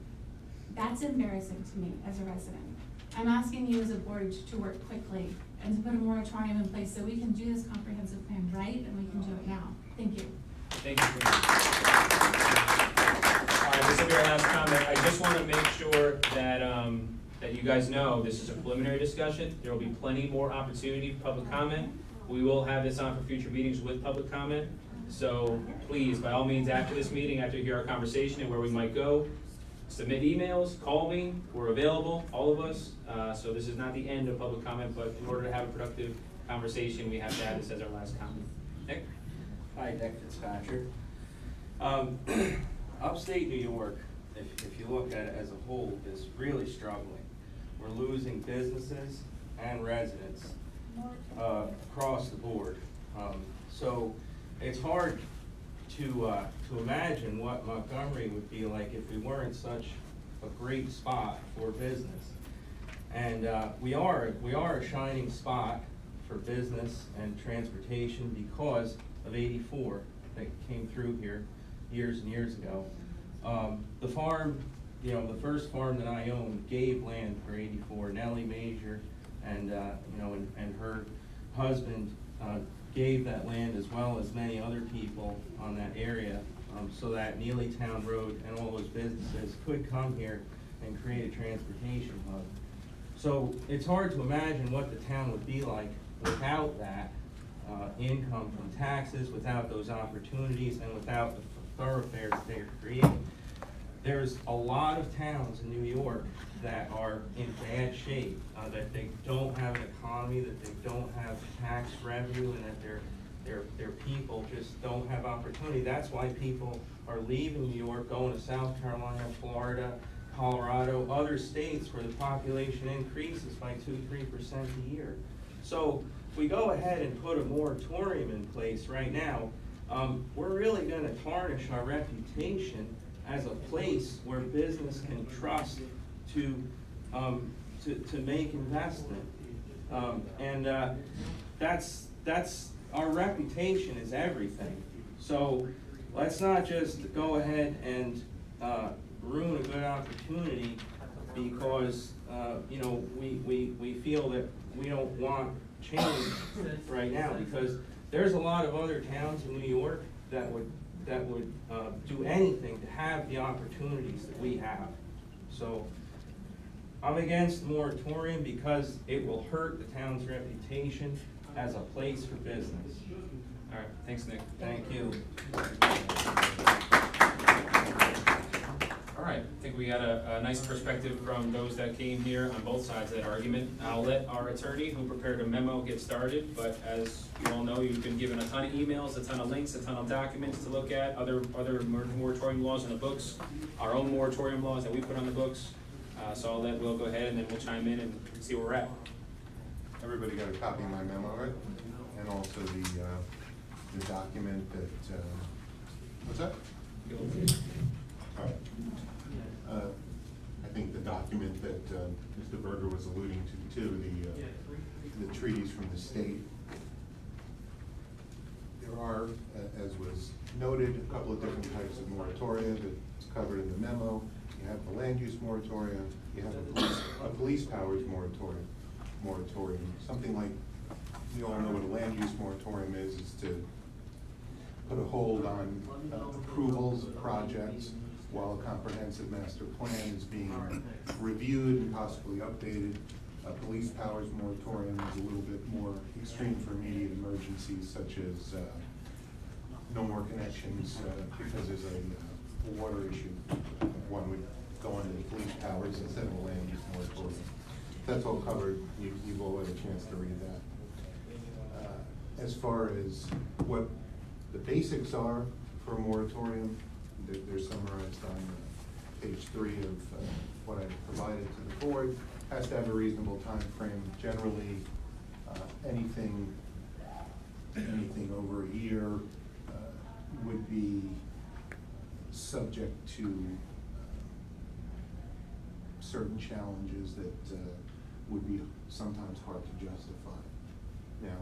That's embarrassing to me as a resident. I'm asking you as a board to work quickly and to put a moratorium in place so we can do this comprehensive plan right, and we can do it now. Thank you. Thank you. All right, this will be our last comment. I just want to make sure that that you guys know this is a preliminary discussion. There will be plenty more opportunity for public comment. We will have this on for future meetings with public comment. So please, by all means, after this meeting, after you hear our conversation and where we might go, submit emails, call me, we're available, all of us. So this is not the end of public comment, but in order to have a productive conversation, we have to have this as our last comment. Nick? Hi, Nick Fitzpatrick. Upstate New York, if you look at it as a whole, is really struggling. We're losing businesses and residents across the board. So it's hard to imagine what Montgomery would be like if we weren't such a great spot for business. And we are a shining spot for business and transportation because of 84 that came through here years and years ago. The farm, the first farm that I owned gave land for 84. Nellie Major and and her husband gave that land, as well as many other people on that area, so that Neelytown Road and all those businesses could come here and create a transportation hub. So it's hard to imagine what the town would be like without that income from taxes, without those opportunities, and without the thoroughfares that they're creating. There's a lot of towns in New York that are in bad shape, that they don't have an economy, that they don't have tax revenue, and that their people just don't have opportunity. That's why people are leaving New York, going to South Carolina, Florida, Colorado, other states where the population increases by 2-3% a year. So if we go ahead and put a moratorium in place right now, we're really gonna tarnish our reputation as a place where business can trust to make investment. That's our reputation is everything. So let's not just go ahead and ruin a good opportunity because we feel that we don't want change right now, because there's a lot of other towns in New York that would do anything to have the opportunities that we have. So I'm against the moratorium because it will hurt the town's reputation as a place for business. All right, thanks, Nick. Thank you. All right, I think we got a nice perspective from those that came here on both sides of that argument. I'll let our attorney, who prepared a memo, get started, but as you all know, you've been given a ton of emails, a ton of links, a ton of documents to look at, other moratorium laws in the books, our own moratorium laws that we put on the books. So I'll let Will go ahead and then we'll chime in and see where we're at. Everybody got a copy of my memo, right? And also the document that, what's that? All right. I think the document that Mr. Berger was alluding to too, the treaties from the state. There are, as was noted, a couple of different types of moratoria that's covered in the memo. You have the land use moratorium, you have a police powers moratorium. Something like, we all know what a land use moratorium is to put a hold on approvals of projects while a comprehensive master plan is being reviewed and possibly updated. A police powers moratorium is a little bit more extreme for immediate emergencies, such as no more connections because there's a water issue. One would go under the police powers instead of a land use moratorium. That's all covered. You've all had a chance to read that. As far as what the basics are for a moratorium, they're summarized on page 3 of what I provided to the board. Has to have a reasonable time frame. Generally, anything over a year would be subject to certain challenges that would be sometimes hard to justify. Now,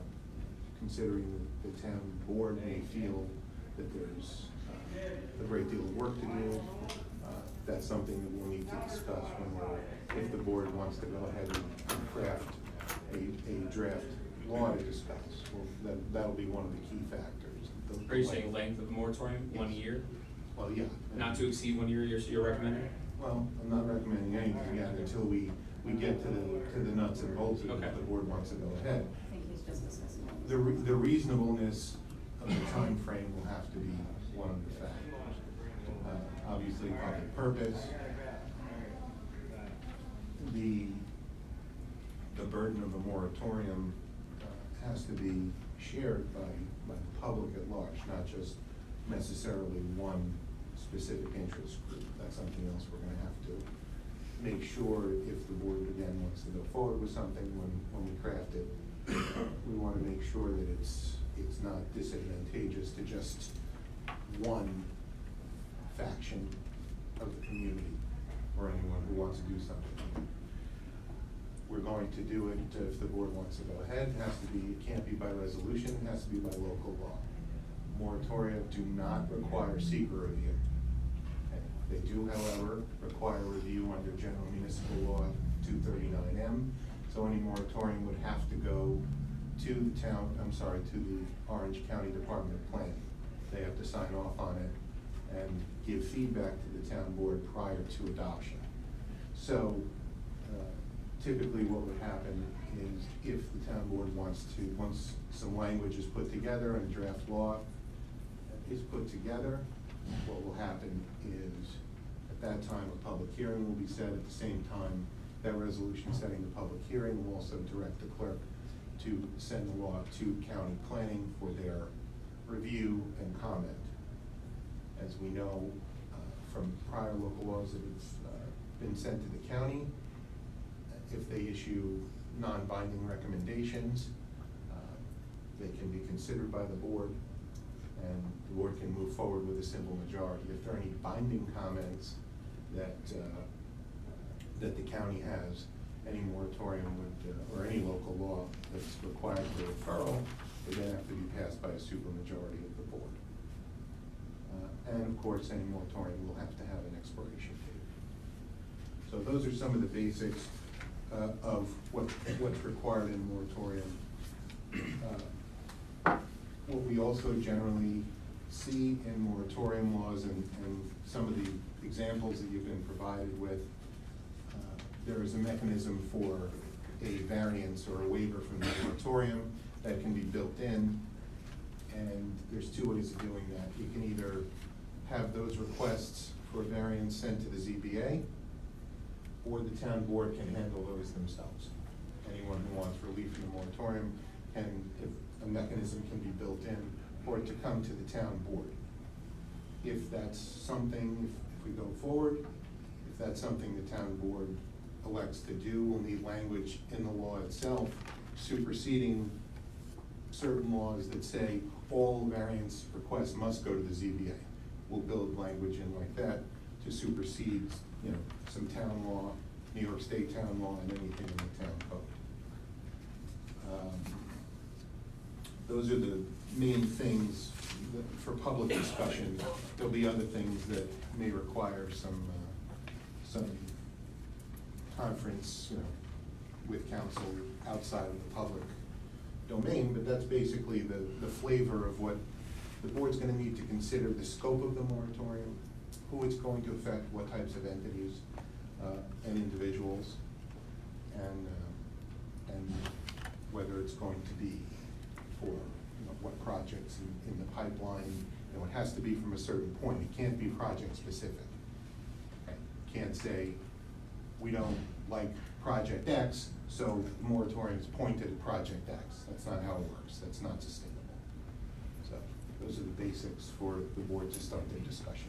considering that the town board may feel that there's a great deal of work to do, that's something that we'll need to discuss if the board wants to go ahead and craft a draft law to discuss. Well, that'll be one of the key factors. Are you saying length of the moratorium, 1 year? Well, yeah. Not to exceed 1 year, you're recommending? Well, I'm not recommending anything yet until we get to the nuts and bolts of it, if the board wants to go ahead. I think he's just discussing. The reasonableness of the time frame will have to be one of the factors. Obviously, public purpose, the burden of a moratorium has to be shared by the public at large, not just necessarily one specific interest group. That's something else we're going to have to make sure if the board again wants to go forward with something when we craft it. We want to make sure that it's not disadvantageous to just one faction of the community or anyone who wants to do something. We're going to do it if the board wants to go ahead. It can't be by resolution, it has to be by local law. Moratoria do not require secret review. They do, however, require review under General Municipal Law 239M. So any moratorium would have to go to the Orange County Department of Planning. They have to sign off on it and give feedback to the town board prior to adoption. So typically what would happen is if the town board wants to, once some language is put together and a draft law is put together, what will happen is at that time a public hearing will be set. At the same time, that resolution setting the public hearing will also direct the clerk to send the law to county planning for their review and comment. As we know from prior local laws that have been sent to the county, if they issue non-binding recommendations, they can be considered by the board, and the board can move forward with a simple majority. If there are any binding comments that that the county has, any moratorium would, or any local law that's required for referral, would then have to be passed by a supermajority of the board. And of course, any moratorium will have to have an expiration date. So those are some of the basics of what's required in moratorium. What we also generally see in moratorium laws and some of the examples that you've been provided with, there is a mechanism for a variance or a waiver from the moratorium that can be built in, and there's two ways of doing that. You can either have those requests for variance sent to the ZBA, or the town board can handle those themselves. Anyone who wants relief from the moratorium can, if a mechanism can be built in, or to come to the town board. If that's something, if we go forward, if that's something the town board elects to do, we'll need language in the law itself superseding certain laws that say all variance requests must go to the ZBA. We'll build language in like that to supersede, you know, some town law, New York State town law, and anything in the town code. Those are the main things for public discussion. There'll be other things that may require some conference, you know, with council outside of the public domain, but that's basically the flavor of what the board's gonna need to consider: the scope of the moratorium, who it's going to affect, what types of entities and individuals, and whether it's going to be for, you know, what projects in the pipeline. You know, it has to be from a certain point. It can't be project specific. Okay? Can't say we don't like project X, so the moratorium's pointed at project X. That's not how it works. That's not sustainable. So those are the basics for the board to start their discussion.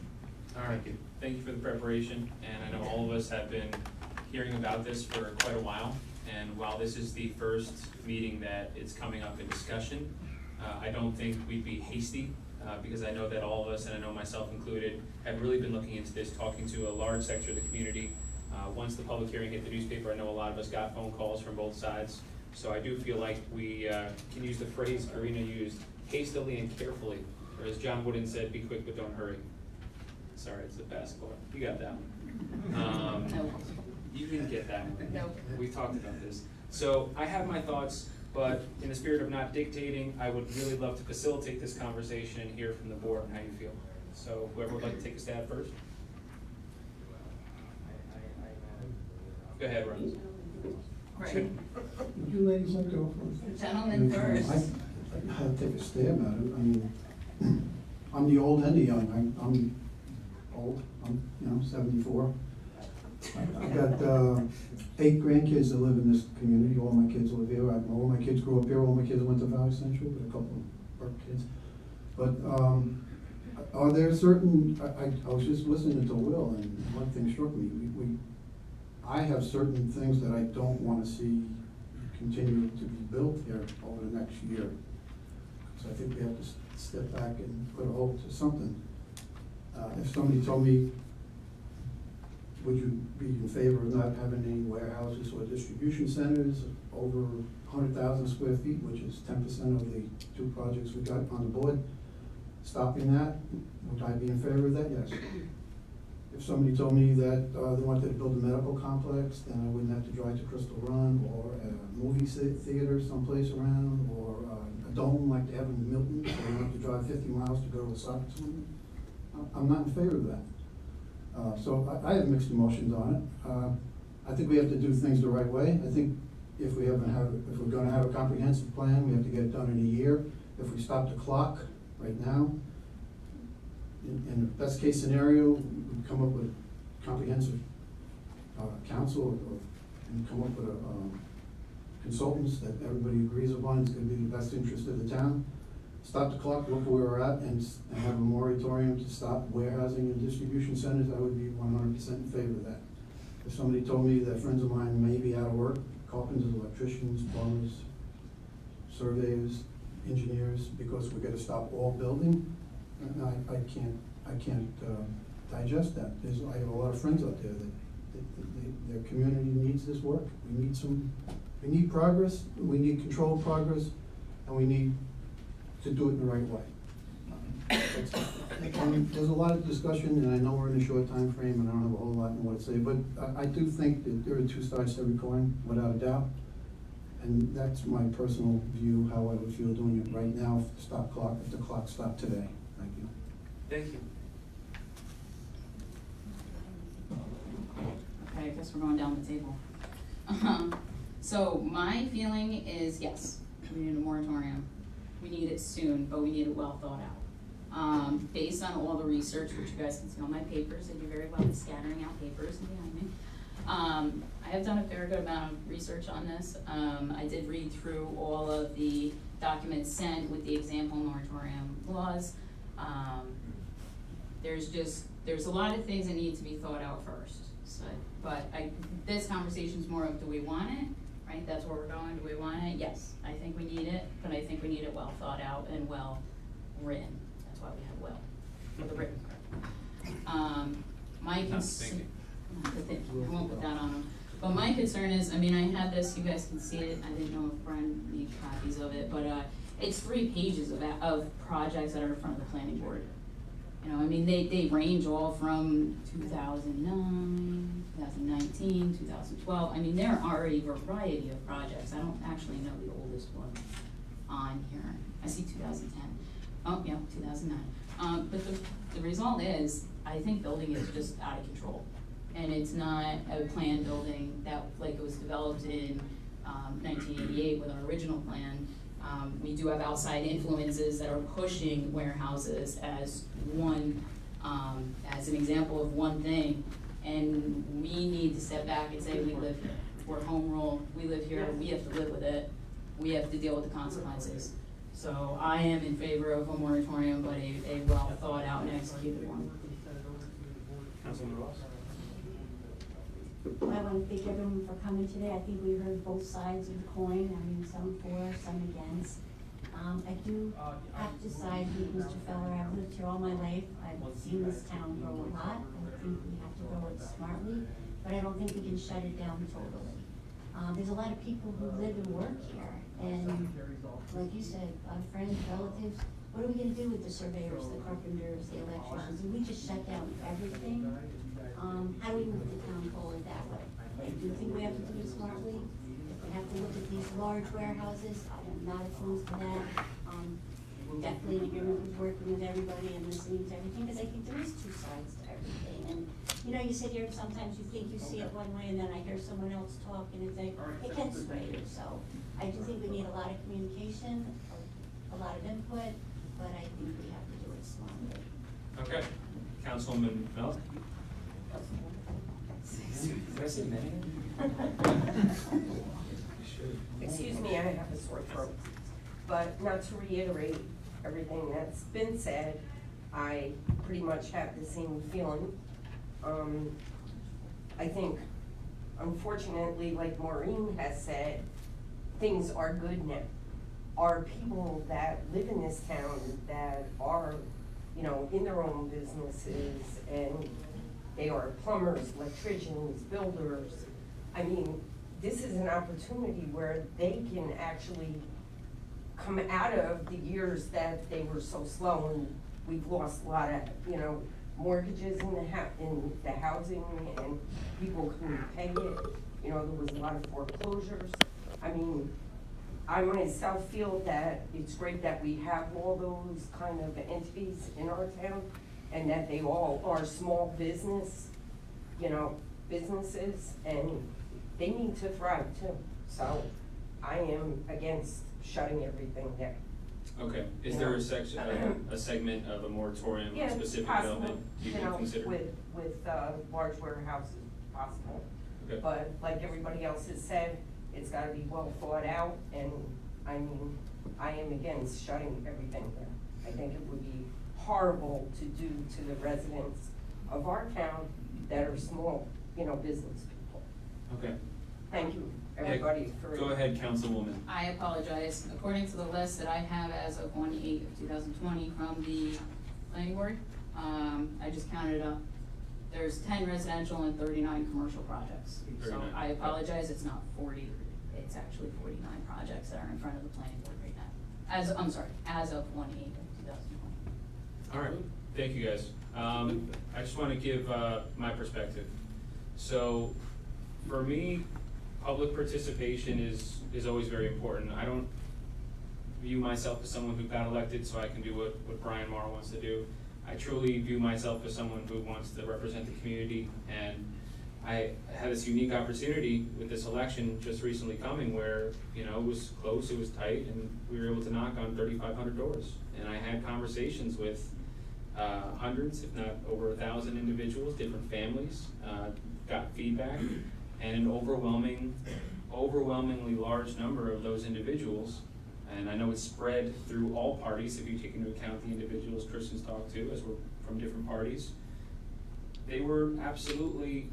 All right, thank you for the preparation, and I know all of us have been hearing about this for quite a while, and while this is the first meeting that it's coming up in discussion, I don't think we'd be hasty, because I know that all of us, and I know myself included, have really been looking into this, talking to a large section of the community. Once the public hearing hit the newspaper, I know a lot of us got phone calls from both sides, so I do feel like we can use the phrase Karina used, hastily and carefully, or as John Wooden said, be quick but don't hurry. Sorry, it's the basketball. You got that one. No. You didn't get that one. No. We talked about this. So I have my thoughts, but in the spirit of not dictating, I would really love to facilitate this conversation and hear from the board on how you feel. So whoever would like to take a stab first. Go ahead, Ron. Right. You ladies like to go first? Gentlemen first. I had to take a stab at it. I mean, I'm the old and the young. I'm old. I'm, 74. I've got 8 grandkids that live in this community. All my kids live here. All my kids grew up here. All my kids went to Valley Central, but a couple of work kids. But are there certain? I was just listening to Will, and one thing struck me. I have certain things that I don't want to see continue to be built here over the next year. So I think we have to step back and put a hold to something. If somebody told me, would you be in favor of not having any warehouses or distribution centers over 100,000 square feet, which is 10% of the 2 projects we got on the board, stopping that, would I be in favor of that? Yes. If somebody told me that they wanted to build a medical complex, then I wouldn't have to drive to Crystal Run, or a movie theater someplace around, or a dome like they have in Milton, so you don't have to drive 50 miles to go to a soccer tournament. I'm not in favor of that. So I have mixed emotions on it. I think we have to do things the right way. I think if we're gonna have a comprehensive plan, we have to get it done in a year. If we stop the clock right now, in the best case scenario, we come up with comprehensive council and come up with consultants that everybody agrees upon is gonna be in the best interest of the town. Stop the clock, look where we're at, and have a moratorium to stop warehousing and distribution centers. I would be 100% in favor of that. If somebody told me that friends of mine may be out of work, carpenters, electricians, plumbers, surveyors, engineers, because we're gonna stop all building, I can't digest that. I have a lot of friends out there that their community needs this work. We need progress, we need controlled progress, and we need to do it in the right way. There's a lot of discussion, and I know we're in a short time frame, and I don't have a whole lot more to say, but I do think that there are two sides to every coin, without a doubt. And that's my personal view, how I would feel doing it right now, if the clock stopped today. Thank you. Thank you. Okay, I guess we're going down the table. So my feeling is, yes, we need a moratorium. We need it soon, but we need it well thought out. Based on all the research, which you guys can see on my papers, I do very well at scattering out papers behind me. I have done a fair good amount of research on this. I did read through all of the documents sent with the example moratorium laws. There's a lot of things that need to be thought out first. So, but this conversation's more of, do we want it? Right, that's where we're going. Do we want it? Yes, I think we need it, but I think we need it well thought out and well written. That's why we have well for the written part. My concern, I won't put that on them. But my concern is, I mean, I had this. You guys can see it. I didn't know if Brian needs copies of it, but it's 3 pages of projects that are in front of the planning board. You know, I mean, they range all from 2009, 2019, 2012. I mean, there are a variety of projects. I don't actually know the oldest one on here. I see 2010. Oh, yeah, 2009. But the result is, I think building is just out of control. And it's not a planned building that, like it was developed in 1988 with our original plan. We do have outside influences that are pushing warehouses as as an example of one thing, and we need to step back and say, we live here, we're home rule, we live here, we have to live with it, we have to deal with the consequences. So I am in favor of a moratorium, but a well thought out and executed one. Councilman Ross? I want to thank everyone for coming today. I think we heard both sides of the coin. I mean, some for, some against. I do have to side with Mr. Feller. I've lived here all my life. I've seen this town grow a lot. I think we have to grow it smartly, but I don't think we can shut it down totally. There's a lot of people who live and work here, and like you said, friends, relatives. What are we going to do with the surveyors, the carpenters, the electricians? And we just shut down everything. How do we move the town forward that way? I do think we have to do it smartly. If we have to look at these large warehouses, I am not opposed to that. Definitely in agreement with working with everybody and listening to everything, because I think there is 2 sides to everything. And you know, you sit here and sometimes you think you see it one way, and then I hear someone else talk, and it's like, it can sway you. So I do think we need a lot of communication, a lot of input, but I think we have to do it smartly. Okay. Councilwoman Milk? Did I say many? Excuse me, I have a sore throat. But not to reiterate everything that's been said, I pretty much have the same feeling. I think, unfortunately, like Maureen has said, things are good now. Our people that live in this town that are, you know, in their own businesses, and they are plumbers, electricians, builders. I mean, this is an opportunity where they can actually come out of the years that they were so slow, and we've lost a lot of, you know, mortgages in the housing, and people couldn't pay it. You know, there was a lot of foreclosures. I mean, I myself feel that it's great that we have all those kind of entities in our town, and that they all are small business, you know, businesses, and they need to thrive too. So I am against shutting everything down. Okay, is there a section, a segment of a moratorium Yeah, on it's specific possible, development you you can know, consider? with large warehouses, possible. Okay. But like everybody else has said, it's gotta be well thought out, and I mean, I am against shutting everything down. I think it would be horrible to do to the residents of our town that are small, you know, business people. Okay. Thank you, everybody, for. Go ahead, Councilwoman. I apologize. According to the list that I have as of 1/8/2020 from the planning board, I just counted up. There's 10 residential and 39 commercial projects. So 39. I apologize, it's not 40, it's actually 49 projects that are in front of the planning board right now. As of 1/8/2020. All right, thank you guys. I just want to give my perspective. So, for me, public participation is always very important. I don't view myself as someone who got elected so I can do what Brian Marr wants to do. I truly view myself as someone who wants to represent the community, and I had this unique opportunity with this election just recently coming where, you know, it was close, it was tight, and we were able to knock on 3,500 doors. And I had conversations with hundreds, if not over 1,000 individuals, different families, got feedback, and an overwhelmingly large number of those individuals, and I know it's spread through all parties if you take into account the individuals Kristen's talked to, as we're from different parties, they were absolutely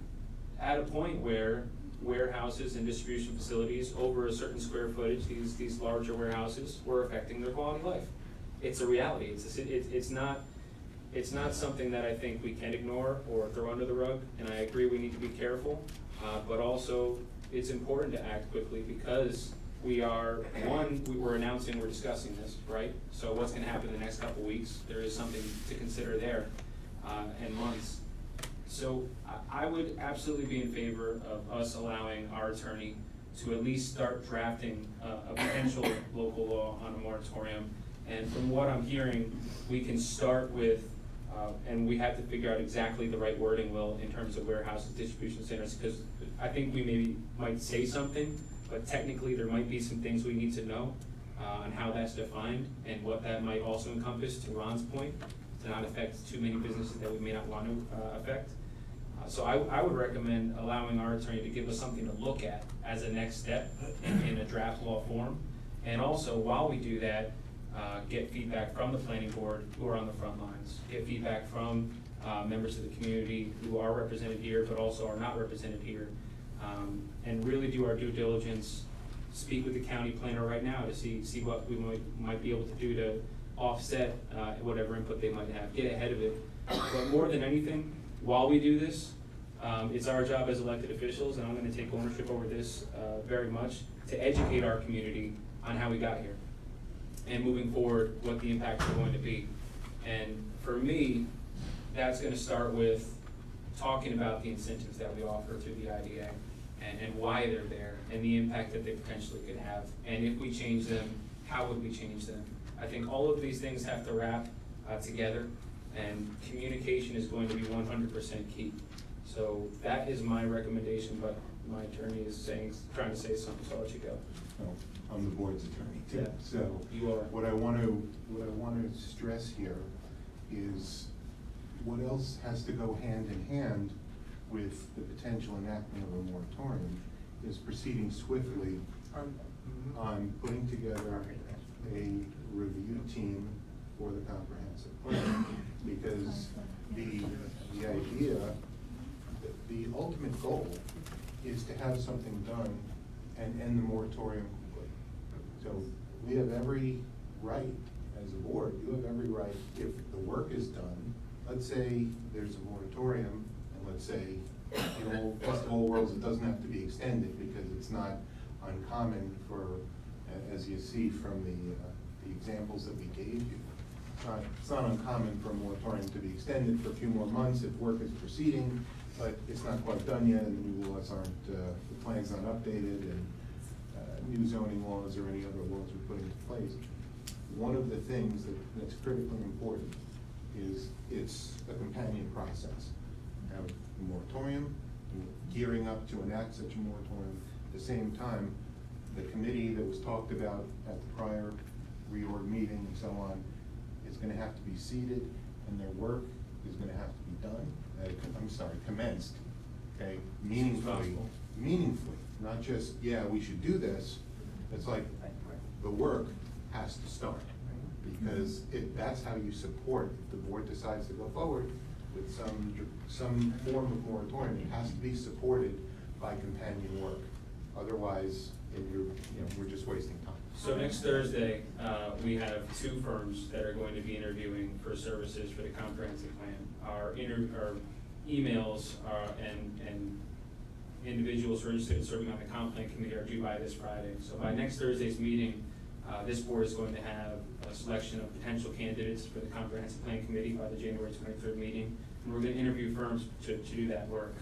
at a point where warehouses and distribution facilities over a certain square footage, these larger warehouses, were affecting their quality of life. It's a reality. It's not something that I think we can ignore or throw under the rug, and I agree we need to be careful, but also it's important to act quickly because we're announcing we're discussing this, right? So what's gonna happen in the next couple weeks? There is something to consider there, and months. So I would absolutely be in favor of us allowing our attorney to at least start drafting a potential local law on a moratorium. And from what I'm hearing, we can start with, and we have to figure out exactly the right wording, Will, in terms of warehouses, distribution centers, because I think we might say something, but technically there might be some things we need to know on how that's defined and what that might also encompass, to Ron's point, to not affect too many businesses that we may not want to affect. So I would recommend allowing our attorney to give us something to look at as a next step in a draft law form. And also, while we do that, get feedback from the planning board who are on the front lines, get feedback from members of the community who are represented here but also are not represented here, and really do our due diligence, speak with the county planner right now to see what we might be able to do to offset whatever input they might have, get ahead of it. But more than anything, while we do this, it's our job as elected officials, and I'm gonna take ownership over this very much, to educate our community on how we got here, and moving forward, what the impacts are going to be. And for me, that's gonna start with talking about the incentives that we offer through the IDA, and why they're there, and the impact that they potentially could have. And if we change them, how would we change them? I think all of these things have to wrap together, and communication is going to be 100% key. So that is my recommendation, but my attorney is trying to say something, so I'll let you go. Well, I'm the board's attorney too. Yeah, So you are. What I want to stress here is what else has to go hand in hand with the potential enactment of a moratorium is proceeding swiftly on putting together a review team for the comprehensive plan. Because the idea, the ultimate goal is to have something done and end the moratorium quickly. So we have every right, as a board, you have every right, if the work is done, let's say there's a moratorium, and let's say, in the whole festival world, it doesn't have to be extended, because it's not uncommon for, as you see from the examples that we gave you, it's not uncommon for a moratorium to be extended for a few more months if work is proceeding, but it's not quite done yet, and the new laws aren't, the plan's not updated, and new zoning laws or any other laws are put into place. One of the things that's critically important is it's a companion process. You have a moratorium, gearing up to enact such a moratorium. At the same time, the committee that was talked about at the prior reorg meeting and so on is gonna have to be seated, and their work is gonna have to be done, commenced, okay, meaningfully, not just, yeah, we should do this. It's like, the work has to start, because that's how you support, if the board decides to go forward with some form of moratorium, it has to be supported by companion work. Otherwise, we're just wasting time. So next Thursday, we have two firms that are going to be interviewing for services for the comprehensive plan. Our emails and individuals who are interested in serving on the comp plan committee are due by this Friday. So by next Thursday's meeting, this board is going to have a selection of potential candidates for the comprehensive plan committee by the January 23rd meeting. And we're going to interview firms to do that work.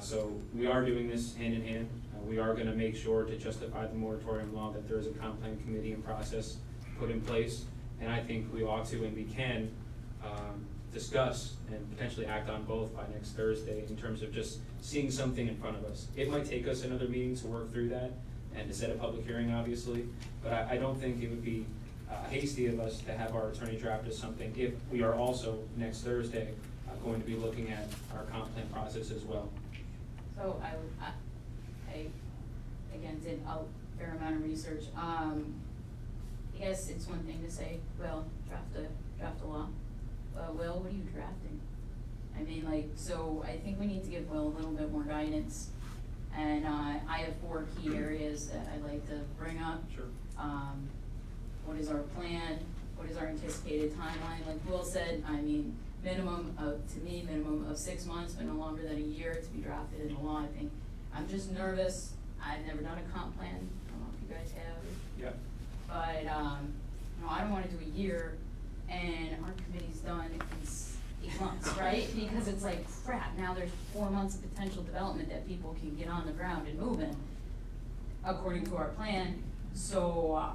So we are doing this hand in hand. We are going to make sure to justify the moratorium law that there is a comp plan committee and process put in place. And I think we ought to and we can discuss and potentially act on both by next Thursday in terms of just seeing something in front of us. It might take us another meeting to work through that and to set a public hearing, obviously, but I don't think it would be hasty of us to have our attorney draft us something if we are also next Thursday going to be looking at our comp plan process as well. So I again, did a fair amount of research. I guess it's one thing to say, well, draft a law. Will, what are you drafting? I mean, like, so I think we need to give Will a little bit more guidance. And I have 4 key areas that I'd like to bring up. Sure. What is our plan? What is our anticipated timeline? Like Will said, I mean, minimum of 6 months, but no longer than a year to be drafted in the law. I think I'm just nervous. I've never done a comp plan. I don't know if you guys have. Yeah. But I don't want to do a year, and our committee's done in 8 months, right? Because it's like, crap, now there's 4 months of potential development that people can get on the ground and moving, according to our plan. So,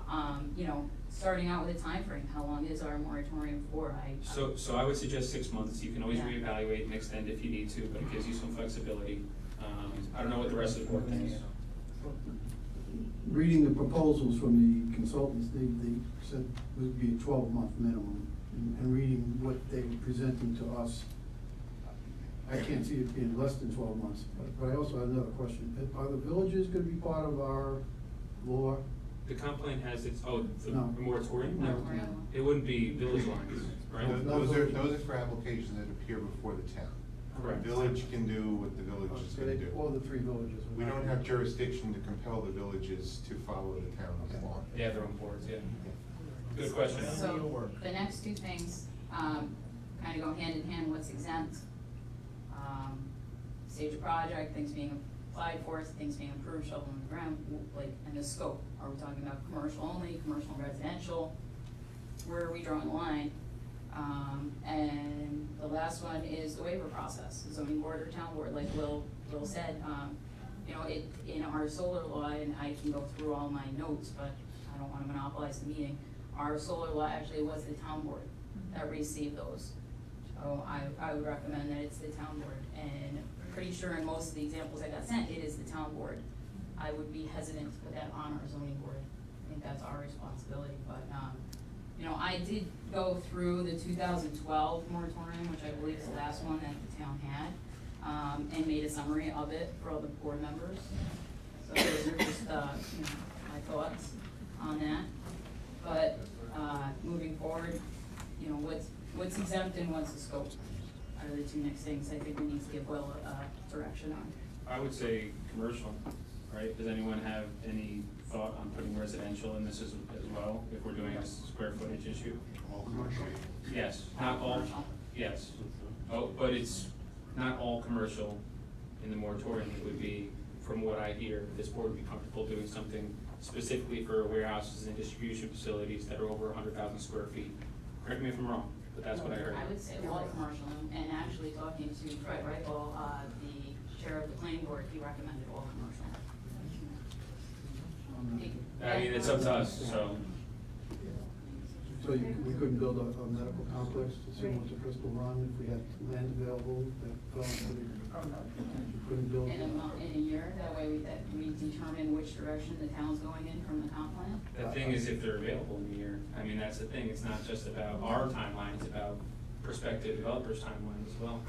starting out with a time frame, how long is our moratorium for? So I would suggest 6 months. You can always reevaluate and extend if you need to, but it gives you some flexibility. I don't know what the rest of the board thinks. Reading the proposals from the consultants, they said it would be a 12-month minimum. And reading what they were presenting to us, I can't see it being less than 12 months. But I also have another question. Are the villages going to be part of our law? The comp plan has its, the No. moratorium? No. It wouldn't be village lines, right? Those are for applications that appear before the town. Correct. The village can do what the village is So gonna they, do. all the 3 villages. We don't have jurisdiction to compel the villages to follow the town's law. They have their own boards, yeah. Good question. So the next 2 things kind of go hand in hand. What's exempt? Stage of project, things being applied for, things being approved, shovel in the ground, and the scope. Are we talking about commercial only, commercial and residential? Where are we drawing the line? And the last one is the waiver process, the zoning board or town board, like Will said. In our solar law, and I can go through all my notes, but I don't want to monopolize the meeting. Our solar law actually was the town board that received those. So I would recommend that it's the town board, and I'm pretty sure in most of the examples I got sent, it is the town board. I would be hesitant to put that on our zoning board. I think that's our responsibility, but I did go through the 2012 moratorium, which I believe is the last one that the town had, and made a summary of it for all the board members. So those are just my thoughts on that. But moving forward, what's exempt and what's the scope are the 2 next things I think we need to give Will a direction on. I would say commercial, right? Does anyone have any thought on putting residential in this as well, if we're doing a square footage issue? All commercial. Yes, not all, yes. Oh, but it's not all commercial in the moratorium. It would be, from what I hear, this board would be comfortable doing something specifically for warehouses and distribution facilities that are over 100,000 square feet. Correct me if I'm wrong, but that's what I heard. I would say all commercial, and actually talking to Fred Reichel, the chair of the planning board, he recommended all commercial. I mean, it's up to us, so. So So we couldn't build a medical complex similar to Crystal Run if we had land available that fell into the, you couldn't build. In a year, that way we determine which direction the town's going in from the comp plan? The thing is, if they're available in a year, I mean, that's the thing, it's not just about our timeline, it's about prospective developers' timeline as well.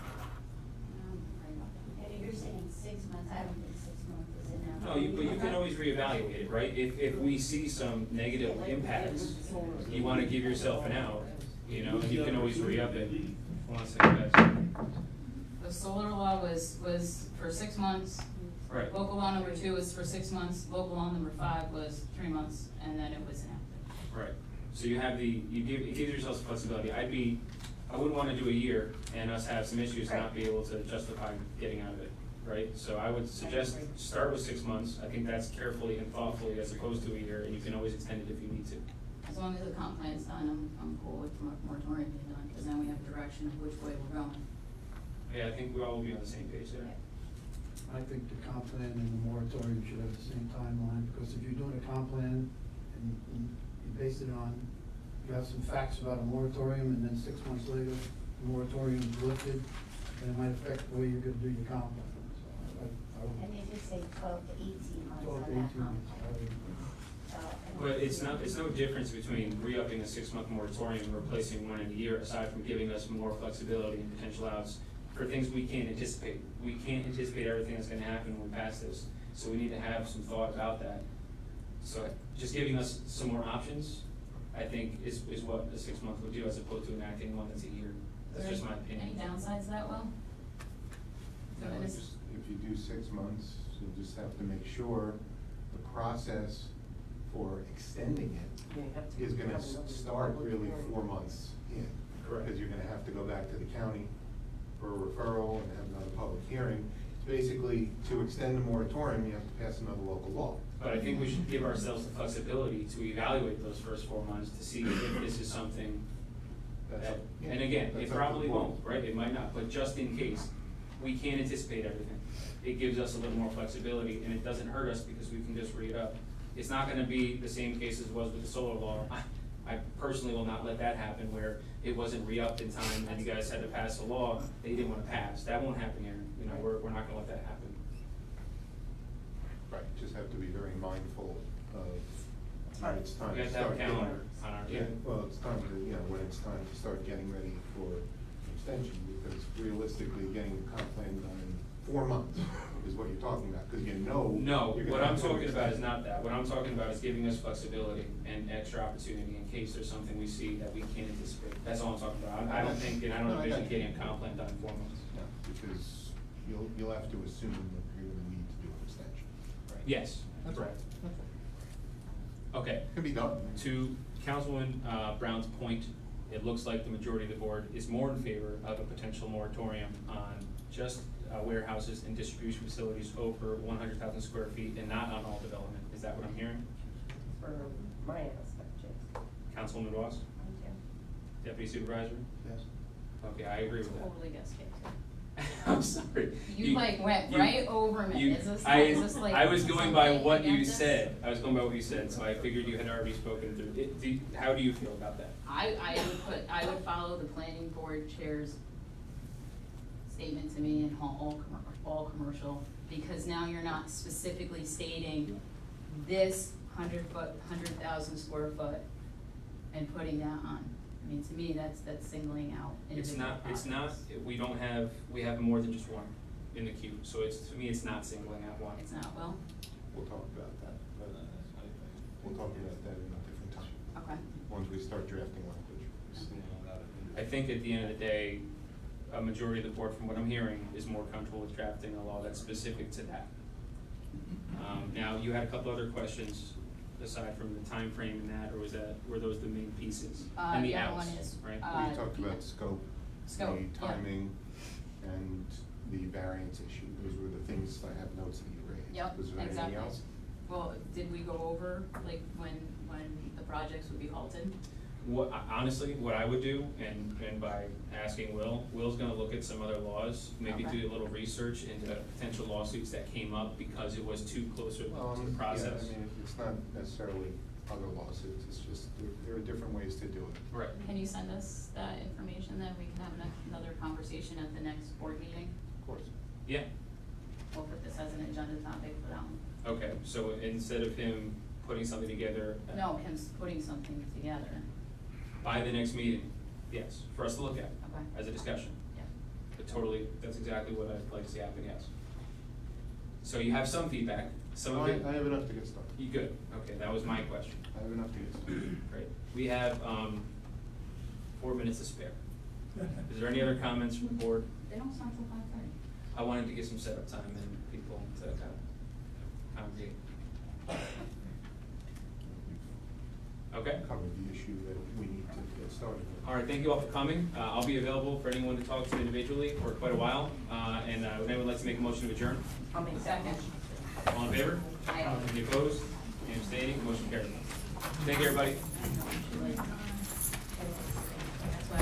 And you're saying 6 months, I don't think 6 months is enough. No, but you can always reevaluate it, right? If we see some negative impacts, you wanna give yourself an out, you know, you can always re-up it. Hold on a second, guys. The solar law was for 6 months. Right. Local law number 2 was for 6 months, local law number 5 was 3 months, and then it was enacted. Right, so you have it gives yourself flexibility. I wouldn't wanna do a year and us have some issues and not be able to justify getting out of it, right? So I would suggest start with 6 months. I think that's carefully and thoughtfully as opposed to a year, and you can always extend it if you need to. As long as the comp plan's done, I'm cool with the moratorium being done, because then we have direction of which way we're going. Yeah, I think we all will be on the same page there. I think the comp plan and the moratorium should have the same timeline, because if you're doing a comp plan and you base it on, you have some facts about a moratorium, and then 6 months later, the moratorium is lifted, and it might affect the way you're gonna do your comp plan. So I would. And they just say 12 to 18 months 12 on to that 18 comp months. plan. But it's no difference between re-upping a 6-month moratorium and replacing one in a year, aside from giving us more flexibility and potential outs for things we can't anticipate. We can't anticipate everything that's gonna happen when we pass this, so we need to have some thought about that. So just giving us some more options, I think, is what a 6-month would do, as opposed to enacting one that's a year. That's just my opinion. Any downsides to that, Will? No, if you do 6 months, you'll just have to make sure the process for extending it is gonna start really 4 months in. Correct. Because you're gonna have to go back to the county for a referral and have another public hearing. Basically, to extend the moratorium, you have to pass another local law. But I think we should give ourselves the flexibility to evaluate those first 4 months to see if this is something that, and again, it probably won't, right? It might not, but just in case, we can't anticipate everything. It gives us a little more flexibility, and it doesn't hurt us because we can just re it up. It's not gonna be the same case as it was with the solar law. I personally will not let that happen where it wasn't re-upped in time and you guys had to pass a law that you didn't wanna pass. That won't happen here. You know, we're not gonna let that happen. Right, just have to be very mindful of when it's time We to have to have a start getting. calendar on our, Yeah, well, it's time to, when it's time to start getting ready for extension, because realistically, getting the comp plan done in 4 months is what you're talking about, because you know. No, you're what gonna I'm have to talking about is extend. not that. What I'm talking about is giving us flexibility and extra opportunity in case there's something we see that we can't anticipate. That's all I'm talking about. I don't think, and I don't No, I envision got you. getting a comp plan done in 4 months. No, because you'll have to assume that you're gonna need to do an extension, right? Yes, That's correct. That's right. Okay. Can be done. To Councilwoman Brown's point, it looks like the majority of the board is more in favor of a potential moratorium on just warehouses and distribution facilities over 100,000 square feet and not on all development. Is that what I'm hearing? For my aspect, yes. Councilwoman Ross? Deputy Supervisor? Yes. Okay, I agree with that. Totally gets kicked. I'm sorry. You like went right over me. Is this like? I was going by something what you against us? said. I was going by what you said, so I figured you had already spoken through it. How do you feel about that? I would follow the planning board chair's statement to me and all commercial, because now you're not specifically stating this 100,000 square foot and putting that on. I mean, to me, that's singling out individual It's not, projects. we have more than just one in the queue, so to me, it's not singling out one. It's not, well, We'll talk about that, but we'll talk about that in a different time, okay. once we start drafting language. I think at the end of the day, a majority of the board, from what I'm hearing, is more comfortable with drafting a law that's specific to that. Now, you had a couple other questions aside from the time frame and that, or were those the main pieces? And the other outs, one is, right? We talked about scope, Scope, the yeah. timing, and the variance issue, those were the things I have notes that you raised. Yep, Was there exactly. anything else? Well, did we go over, like, when the projects would be halted? Honestly, what I would do, and by asking Will's gonna look at some other laws, maybe Okay. do a little research into potential lawsuits that came up because it was too close to the Yeah, process. I mean, it's not necessarily other lawsuits. It's just, there are different ways to do it. Right. Can you send us that information, then we can have another conversation at the next board meeting? Of course. Yeah, We'll put this as an agenda topic for that one. okay, so instead of him putting something together. No, him putting something together. By the next meeting, yes, for us to look at, Okay. as a discussion. Yeah. But totally, that's exactly what I'd like to see happen, yes. So you have some feedback, some of it. I have enough to get started. You good, okay, that was my question. I have enough to get started. Great. We have, 4 minutes to spare. Is there any other comments from the board? They don't start till 5:30. I wanted to get some setup time and people to kind of congregate. Okay? Cover the issue that we need to get started with. All right, thank you all for coming. I'll be available for anyone to talk to individually for quite a while. And would anyone like to make a motion to adjourn? I'll make second. All in favor? Aye. Any opposed? Any abstaining? Motion carried. Thank you, everybody. That's why I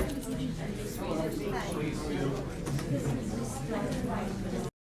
was like, Please.